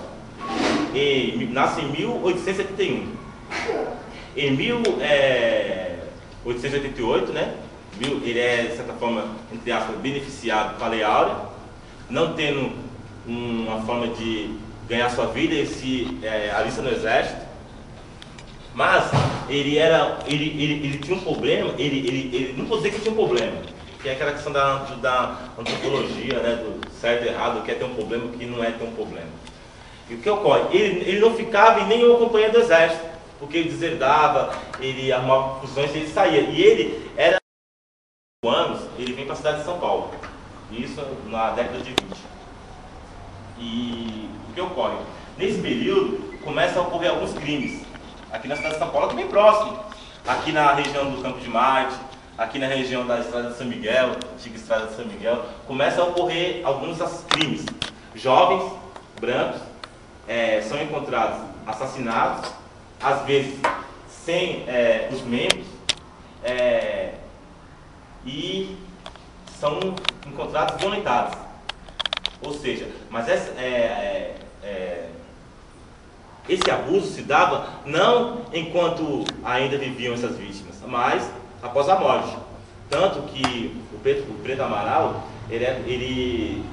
A: e nasce em 1871. Em 1888, né? Ele é, de certa forma, entre aspas, beneficiado com a Lei Áurea, não tendo uma forma de ganhar sua vida, ele se alista no exército. Mas ele tinha um problema, ele não pode dizer que tinha um problema, que é aquela questão da antropologia, né? Do certo e errado, que é ter um problema, que não é ter um problema. E o que ocorre? Ele não ficava em nenhuma companhia do exército, porque ele deserdava, ele arrumava confusões e ele saía. E ele era 5 anos, ele vem para a cidade de São Paulo. Isso na década de 20. E o que ocorre? Nesse período, começam a ocorrer alguns crimes. Aqui na cidade de São Paulo, também próximo. Aqui na região do Campo de Marte, aqui na região da Estrada de São Miguel, antiga Estrada de São Miguel, começam a ocorrer alguns crimes. Jovens, brancos, são encontrados assassinados, às vezes sem os membros, e são encontrados violentados. Ou seja, mas esse abuso se dava não enquanto ainda viviam essas vítimas, mas após a morte. Tanto que o Preto Amaral, ele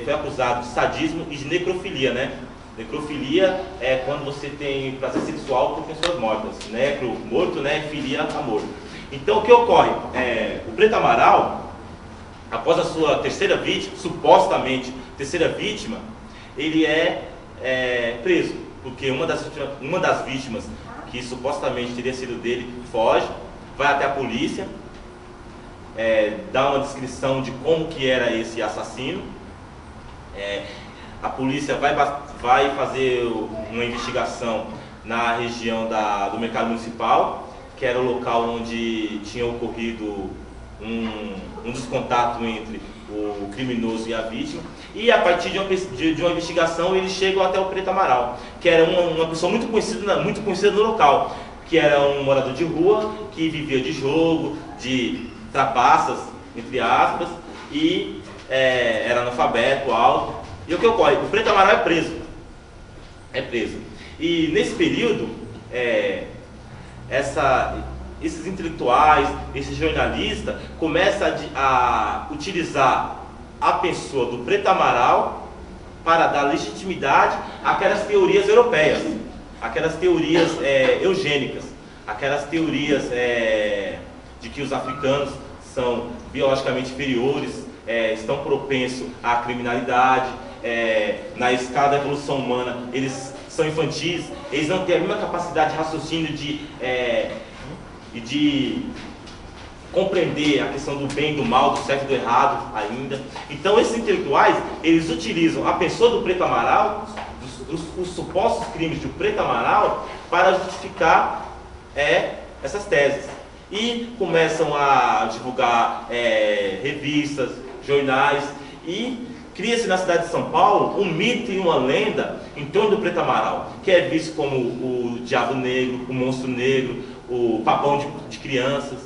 A: foi acusado de sadismo e de necrofilia, né? Necrofilia é quando você tem prazer sexual por pessoas mortas. Necro, morto, né? Filia, amor. Então, o que ocorre? O Preto Amaral, após a sua terceira vítima, supostamente terceira vítima, ele é preso. Porque uma das vítimas, que supostamente teria sido dele, foge, vai até a polícia, dá uma descrição de como que era esse assassino. A polícia vai fazer uma investigação na região do Mercado Municipal, que era o local onde tinha ocorrido um dos contatos entre o criminoso e a vítima. E a partir de uma investigação, eles chegam até o Preto Amaral, que era uma pessoa muito conhecida no local, que era um morador de rua, que vivia de jogo, de trapaças, entre aspas, e era analfabeto, alto. E o que ocorre? O Preto Amaral é preso. E nesse período, esses intelectuais, esses jornalistas, começam a utilizar a pessoa do Preto Amaral para dar legitimidade àquelas teorias europeias, aquelas teorias eugênicas, aquelas teorias de que os africanos são biologicamente inferiores, estão propensos à criminalidade, na escala da evolução humana eles são infantis, eles não têm a mesma capacidade de raciocínio de compreender a questão do bem e do mal, do certo e do errado ainda. Então esses intelectuais, eles utilizam a pessoa do Preto Amaral, os supostos crimes do Preto Amaral, para justificar essas teses. E começam a divulgar revistas, jornais, e cria-se na cidade de São Paulo um mito e uma lenda em torno do Preto Amaral, que é visto como o diabo negro, o monstro negro, o papão de crianças,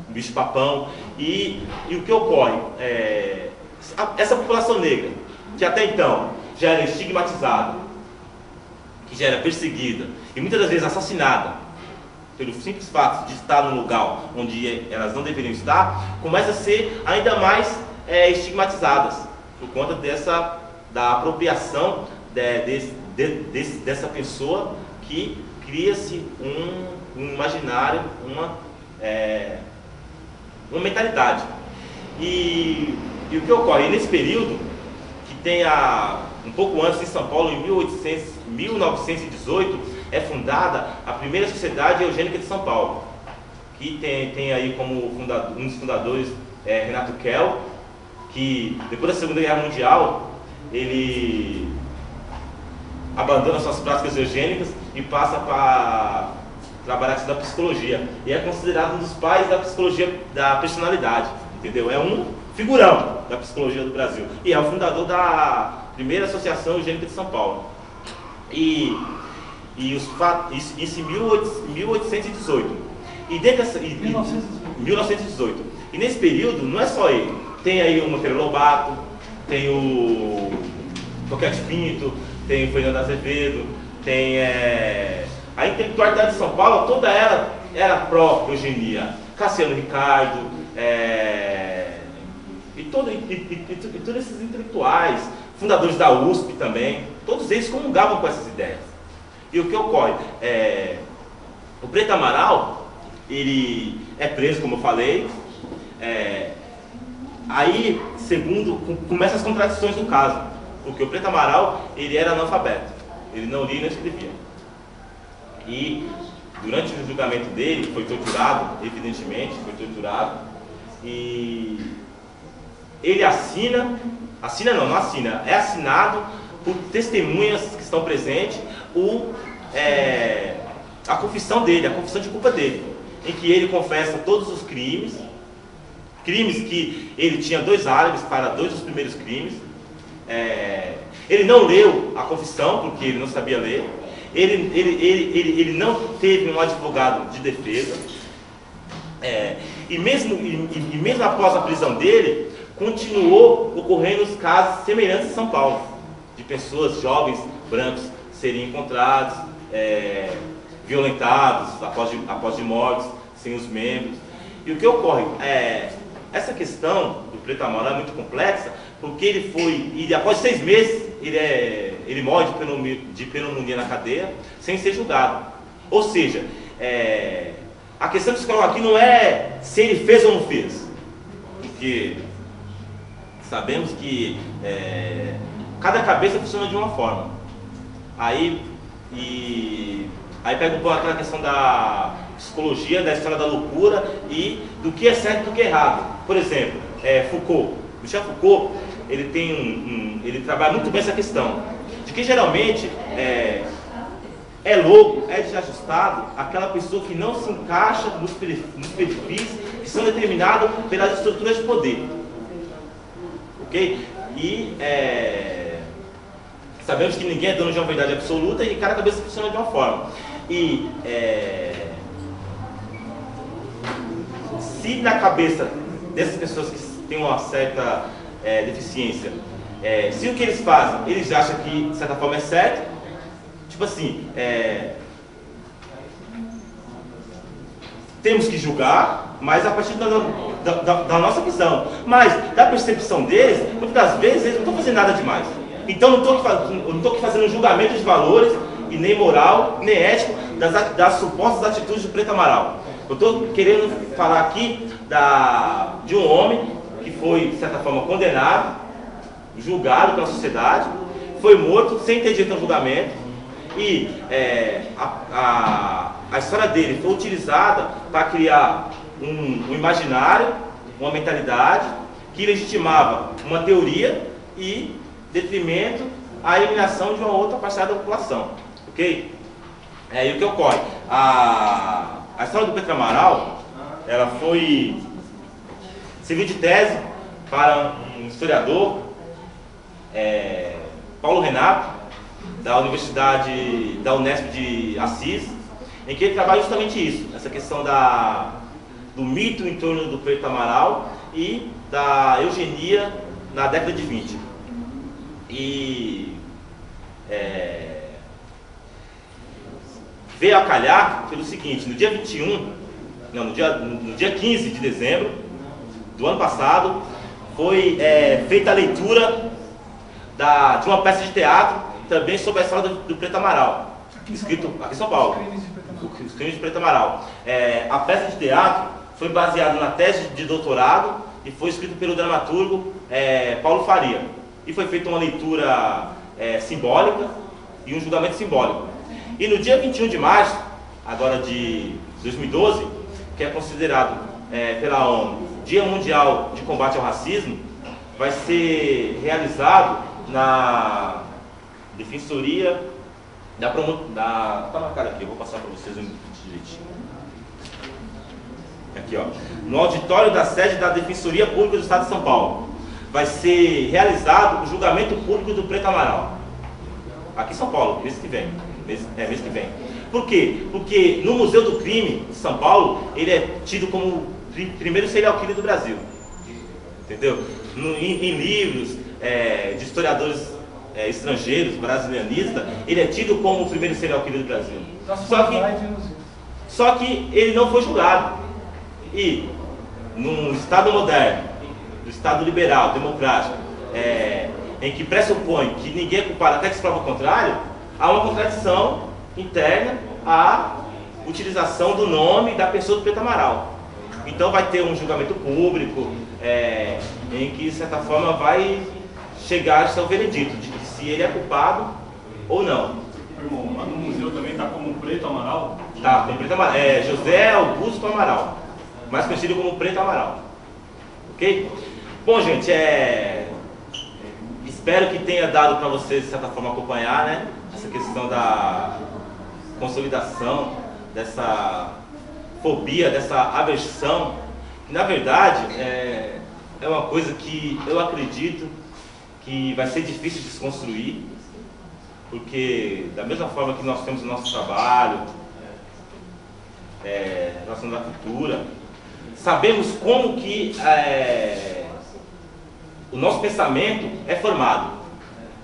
A: o bicho papão. E o que ocorre? Essa população negra, que até então já era estigmatizada, que já era perseguida e muitas das vezes assassinada pelo simples fato de estar num lugar onde elas não deveriam estar, começa a ser ainda mais estigmatizadas. por conta da apropriação dessa pessoa que cria-se um imaginário, uma mentalidade. E o que ocorre? Nesse período, que tem um pouco antes, em São Paulo, em 1918, é fundada a primeira Sociedade Eugênica de São Paulo, que tem aí como um dos fundadores Renato Kell, que depois da Segunda Guerra Mundial, ele abandona suas práticas eugênicas e passa para trabalhar com a psicologia. E é considerado um dos pais da psicologia da personalidade, entendeu? É um figurão da psicologia do Brasil. E é o fundador da primeira Associação Eugênica de São Paulo. Isso em 1818. E dentro dessa, 1918. E nesse período, não é só ele. Tem aí o Monteiro Lobato, tem o Coquete Pinto, tem o Fernando Azevedo, tem a intelectualidade de São Paulo, toda ela era pró-eugenia. Cassiano Ricardo, e todos esses intelectuais, fundadores da USP também, todos eles comungavam com essas ideias. E o que ocorre? O Preto Amaral, ele é preso, como eu falei, aí, começam as contradições do caso, porque o Preto Amaral, ele era analfabeto, ele não lia e não escrevia. E durante o julgamento dele, foi torturado, evidentemente, e ele é assinado por testemunhas que estão presentes, a confissão dele, a confissão de culpa dele, em que ele confessa todos os crimes que ele tinha 2 álibis para 2 dos primeiros crimes. Ele não leu a confissão, porque ele não sabia ler. Ele não teve um advogado de defesa. E mesmo após a prisão dele, continuou ocorrendo os casos semelhantes em São Paulo, de pessoas, jovens, brancos, serem encontrados, violentados após de mortes, sem os membros. E o que ocorre? Essa questão do Preto Amaral é muito complexa, porque e após 6 meses, ele morre de pneumonia na cadeia, sem ser julgado. Ou seja, a questão que se coloca aqui não é se ele fez ou não fez, porque sabemos que cada cabeça funciona de uma forma. Aí pega um pouco aquela questão da psicologia, da história da loucura e do que é certo e do que é errado. Por exemplo, Foucault. Michel Foucault, ele trabalha muito bem essa questão, de que geralmente é louco, é desajustado aquela pessoa que não se encaixa nos perfis que são determinados pelas estruturas de poder. Ok? E sabemos que ninguém é dono de uma verdade absoluta e cada cabeça funciona de uma forma. E se na cabeça dessas pessoas que têm uma certa deficiência, se o que eles fazem, eles acham que de certa forma é certo, tipo assim, temos que julgar, mas a partir da nossa visão. Mas da percepção deles, muitas das vezes eles não estão fazendo nada demais. Então eu não estou aqui fazendo um julgamento de valores, e nem moral, nem ético, das supostas atitudes do Preto Amaral. Eu estou querendo falar aqui de um homem que foi, de certa forma, condenado, julgado pela sociedade, foi morto sem ter direito ao julgamento, e a história dele foi utilizada para criar um imaginário, uma mentalidade que legitimava uma teoria e detrimento à eliminação de uma outra parcela da população. Ok? E o que ocorre? A história do Preto Amaral, ela serviu de tese para um historiador, Paulo Renato, da Universidade da Unesp de Assis, em que ele trabalha justamente isso, essa questão do mito em torno do Preto Amaral e da eugenia na década de 20. E veio a calhar pelo seguinte: no dia 15 de dezembro do ano passado, foi feita a leitura de uma peça de teatro, também sobre a história do Preto Amaral, escrito aqui em São Paulo, Os Crimes de Preto Amaral. A peça de teatro foi baseada na tese de doutorado e foi escrito pelo dramaturgo Paulo Faria. E foi feita uma leitura simbólica e um julgamento simbólico. E no dia 21 de março, agora de 2012, que é considerado pela ONU Dia Mundial de Combate ao Racismo, vai ser realizado na Defensoria tá marcado aqui, eu vou passar para vocês direitinho. Aqui, ó. No auditório da sede da Defensoria Pública do Estado de São Paulo. Vai ser realizado o julgamento público do Preto Amaral. Aqui em São Paulo, mês que vem. Mês que vem. Por quê? Porque no Museu do Crime de São Paulo, ele é tido como o primeiro serial killer do Brasil. Entendeu? Em livros de historiadores estrangeiros, brasilianistas, ele é tido como o primeiro serial killer do Brasil. Só que ele não foi julgado. E num Estado moderno, no Estado liberal, democrático, em que pressupõe que ninguém é culpado até que se prova o contrário, há uma contradição interna à utilização do nome da pessoa do Preto Amaral. Então vai ter um julgamento público, em que, de certa forma, vai chegar ao veredito de que se ele é culpado ou não.
D: Irmão, lá no museu também está como Preto Amaral?
A: Tá, como Preto Amaral. José Augusto Amaral, mais conhecido como Preto Amaral. Ok? Bom, gente, espero que tenha dado para vocês, de certa forma, acompanhar, né, essa questão da consolidação dessa fobia, dessa aversão, que na verdade é uma coisa que eu acredito que vai ser difícil de se construir, porque da mesma forma que nós temos o nosso trabalho relacionado à cultura, sabemos como que o nosso pensamento é formado.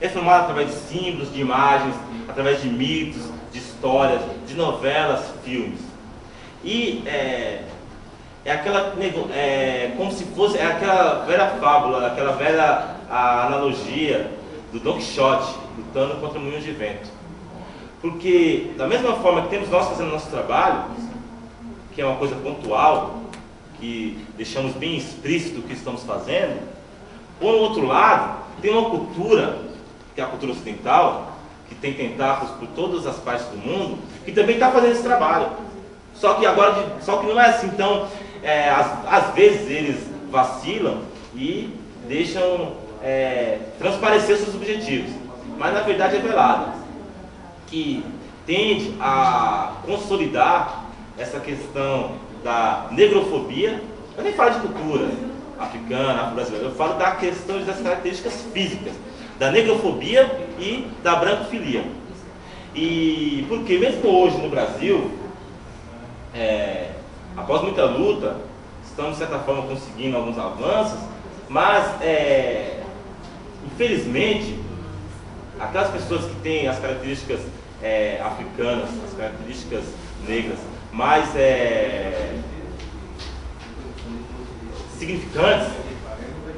A: É formado através de símbolos, de imagens, através de mitos, de histórias, de novelas, filmes. E como se fosse aquela velha fábula, aquela velha analogia do Don Quixote lutando contra moinhos de vento. Porque da mesma forma que temos nós fazendo nosso trabalho, que é uma coisa pontual, que deixamos bem explícito o que estamos fazendo, por outro lado, tem uma cultura, que é a cultura ocidental, que tem tentáculos por todas as partes do mundo, que também está fazendo esse trabalho. Só que não é assim. Então, às vezes eles vacilam e deixam transparecer seus objetivos, mas na verdade é velada, que tende a consolidar essa questão da negrofobia. Eu nem falo de cultura africana, afro-brasileira, eu falo da questão das características físicas, da negrofobia e da brancofilia. E porque mesmo hoje no Brasil, após muita luta, estamos de certa forma conseguindo alguns avanços, mas infelizmente aquelas pessoas que têm as características africanas, as características negras mais significantes,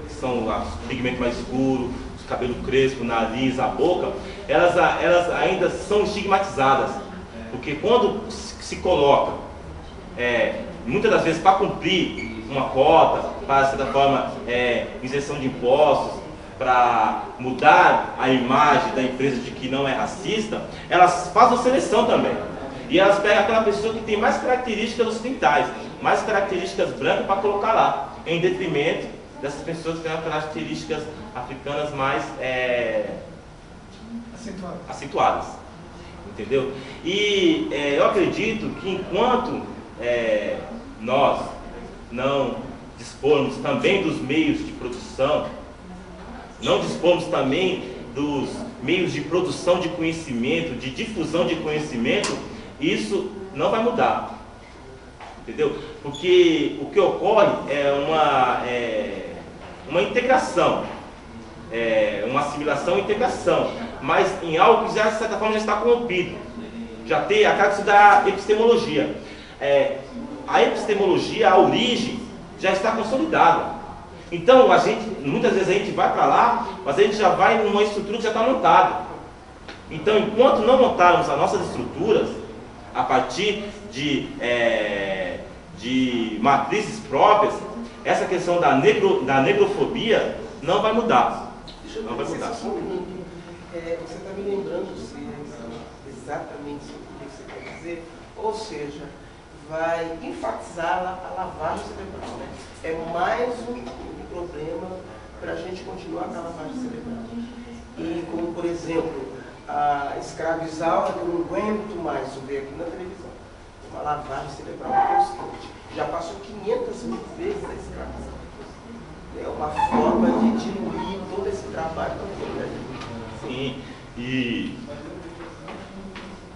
A: que são o pigmento mais escuro, o cabelo crespo, o nariz, a boca, elas ainda são estigmatizadas, porque quando se coloca, muitas das vezes para cumprir uma cota, para, de certa forma, isenção de impostos, para mudar a imagem da empresa de que não é racista, elas fazem seleção também. E elas pegam aquela pessoa que tem mais características ocidentais, mais características brancas para colocar lá, em detrimento dessas pessoas que têm características africanas mais acentuadas. Entendeu? E eu acredito que enquanto nós não dispormos também dos meios de produção, não dispomos também dos meios de produção de conhecimento, de difusão de conhecimento, isso não vai mudar. Entendeu? Porque o que ocorre é uma integração, uma assimilação e integração, mas em algo que já, de certa forma, já está corrompido. Já tem a característica da epistemologia. A epistemologia, a origem, já está consolidada. Então, muitas vezes a gente vai para lá, mas a gente já vai numa estrutura que já está montada. Então, enquanto não montarmos as nossas estruturas, a partir de matrizes próprias, essa questão da negrofobia não vai mudar. Não vai mudar.
C: Só um minuto. Você está me lembrando exatamente o que você quer dizer? Ou seja, vai enfatizar a lavagem cerebral, né? É mais um problema para a gente continuar com a lavagem cerebral. E como, por exemplo, escravizar, eu não aguento mais ver aqui na televisão. Uma lavagem cerebral constante. Já passou 500 mil vezes a escravização. É uma forma de diluir todo esse trabalho da mulher.
A: Sim, e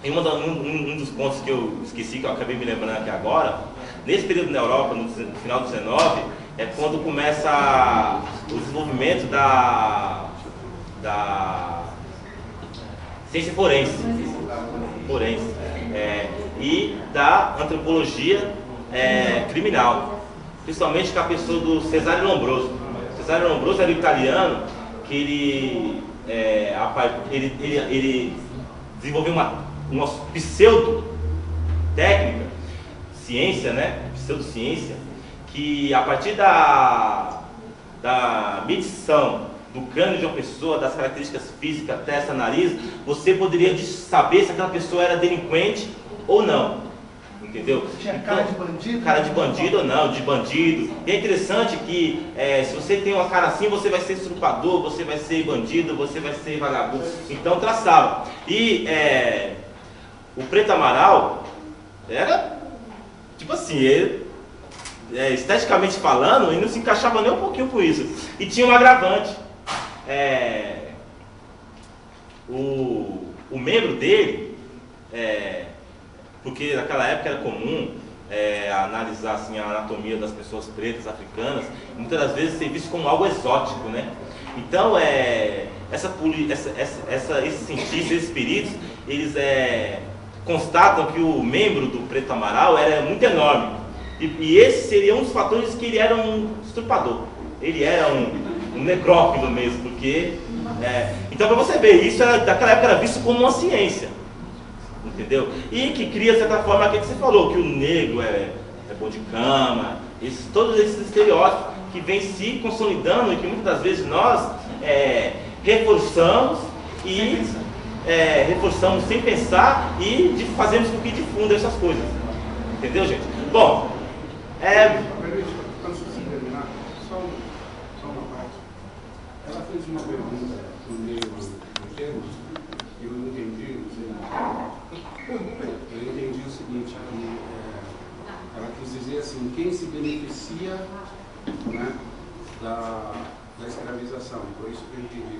A: um dos pontos que eu esqueci, que eu acabei me lembrando aqui agora, nesse período na Europa, no final do 19, é quando começa o desenvolvimento da ciência forense e da antropologia criminal, principalmente com a pessoa do Cesare Lombroso. Cesare Lombroso era um italiano que ele desenvolveu uma pseudo-técnica, ciência, né? Pseudociência, que a partir da medição do crânio de uma pessoa, das características físicas, testa, nariz, você poderia saber se aquela pessoa era delinquente ou não. Entendeu?
E: Tinha cara de bandido?
A: Cara de bandido ou não, de bandido. E é interessante que se você tem uma cara assim, você vai ser estrupador, você vai ser bandido, você vai ser vagabundo. Então traçava. E o Preto Amaral era, tipo assim, esteticamente falando, ele não se encaixava nem um pouquinho com isso. E tinha um agravante. O membro dele, porque naquela época era comum analisar assim, a anatomia das pessoas pretas africanas, muitas das vezes ser visto como algo exótico, né? Então, esses cientistas, esses peritos, eles constatam que o membro do Preto Amaral era muito enorme. E esse seria um dos fatores que ele era um estrupador. Ele era um necrófilo mesmo, porque... então, para você ver, isso naquela época era visto como uma ciência. Entendeu? E que cria, de certa forma, aquilo que você falou, que o negro é bom de cama, todos esses estereótipos que vêm se consolidando e que muitas das vezes nós reforçamos sem pensar e fazemos com que difunda essas coisas. Entendeu, gente? Bom,
E: Antes de terminar, só uma parte. Ela fez uma pergunta no meio do termo, e eu não entendi, não sei. Eu entendi o seguinte, que ela quis dizer assim, quem se beneficia, né, da escravização, foi isso que eu entendi.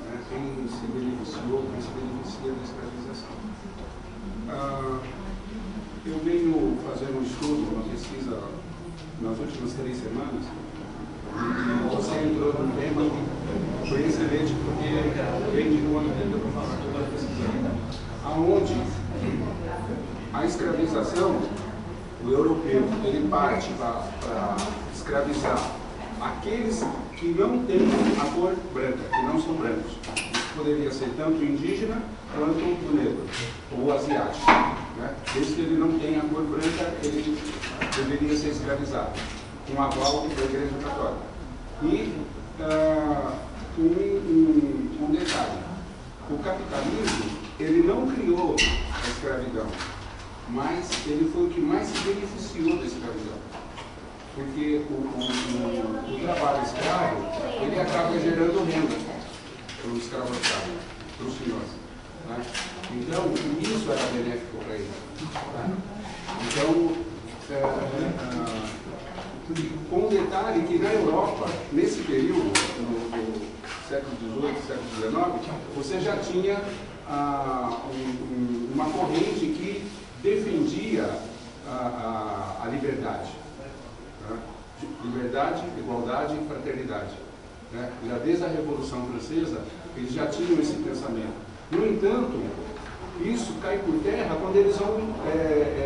E: Né, quem se beneficiou, quem se beneficia da escravização. Eu venho fazendo um estudo, uma pesquisa nas últimas 3 semanas, e você entrou num tema que foi excelente, porque vem de uma maneira para falar que eu estou pesquisando. Aonde a escravização, o europeu, ele parte para escravizar aqueles que não têm a cor branca, que não são brancos. Isso poderia ser tanto indígena quanto o negro, ou asiático. Né? Desde que ele não tenha a cor branca, ele deveria ser escravizado, com aval da Igreja Católica. E um detalhe, o capitalismo, ele não criou a escravidão, mas ele foi o que mais se beneficiou da escravidão. Porque o trabalho escravo, ele acaba gerando renda para o escravocrata, para os senhores. Né? Então, isso era benéfico para ele. Tá? Então, com um detalhe que na Europa, nesse período, no século XVIII, século XIX, você já tinha uma corrente que defendia a liberdade. Né? Liberdade, igualdade e fraternidade. Né? Já desde a Revolução Francesa, eles já tinham esse pensamento. No entanto, isso cai por terra quando eles vão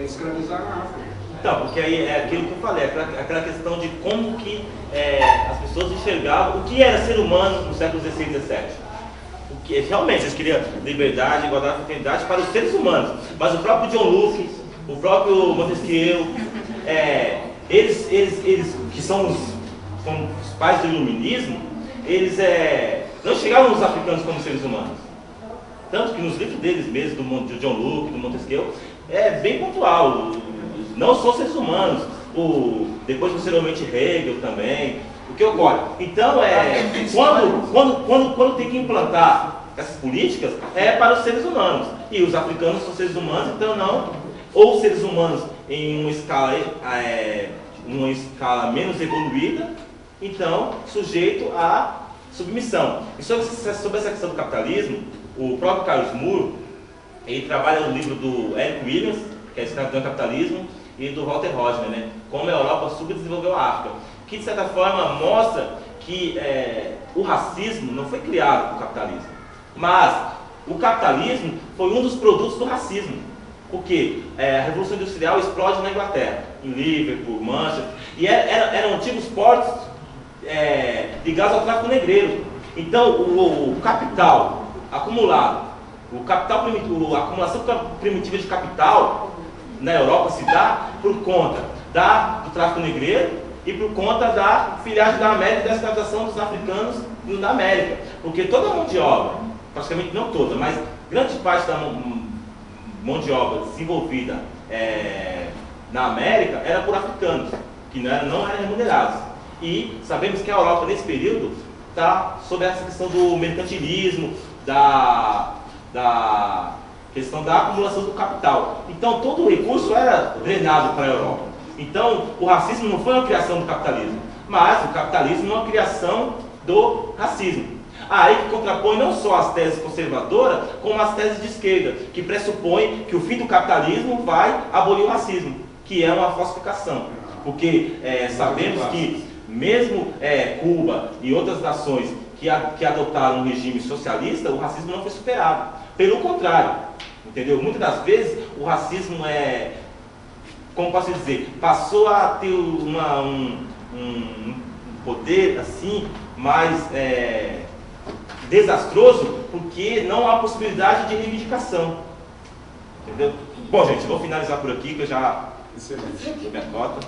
E: escravizar na África.
A: Então, porque aí é aquilo que eu falei, aquela questão de como que as pessoas enxergavam o que era ser humano no século XVI e XVII. O que, realmente, eles queriam liberdade, igualdade, fraternidade para os seres humanos. Mas o próprio John Locke, o próprio Montesquieu, eles que são os pais do iluminismo, eles não chegavam nos africanos como seres humanos. Tanto que nos livros deles mesmo, do John Locke, do Montesquieu, é bem pontual. Não são seres humanos. Depois, posteriormente, Hegel também. O que ocorre? Então, quando tem que implantar essas políticas, é para os seres humanos. E os africanos são seres humanos, então não. Ou seres humanos em uma escala menos evoluída, então sujeito à submissão. E sobre essa questão do capitalismo, o próprio Carlos Moore, ele trabalha no livro do Eric Williams, que é Escravidão e Capitalismo, e do Walter Rodney, né? Como a Europa subdesenvolveu a África, que de certa forma mostra que o racismo não foi criado pelo capitalismo, mas o capitalismo foi um dos produtos do racismo, porque a Revolução Industrial explode na Inglaterra, em Liverpool, Manchester, e eram antigos portos ligados ao tráfico negreiro. Então o capital acumulado, a acumulação primitiva de capital na Europa se dá por conta do tráfico negreiro e por conta da filhagem da América e da escravização dos africanos na América. Porque toda a mão de obra, praticamente não toda, mas grande parte da mão de obra desenvolvida na América era por africanos, que não eram remunerados. E sabemos que a Europa, nesse período, está sob essa questão do mercantilismo, da questão da acumulação do capital. Então, todo o recurso era drenado para a Europa. Então, o racismo não foi uma criação do capitalismo, mas o capitalismo é uma criação do racismo. Aí que contrapõe não só as teses conservadoras, como as teses de esquerda, que pressupõem que o fim do capitalismo vai abolir o racismo, que é uma falsificação. Porque sabemos que mesmo Cuba e outras nações que adotaram um regime socialista, o racismo não foi superado. Pelo contrário, entendeu? Muitas das vezes o racismo como posso dizer, passou a ter um poder assim mais desastroso, porque não há possibilidade de reivindicação. Entendeu? Bom, gente, vou finalizar por aqui, que eu já... Excelente. Minha nota.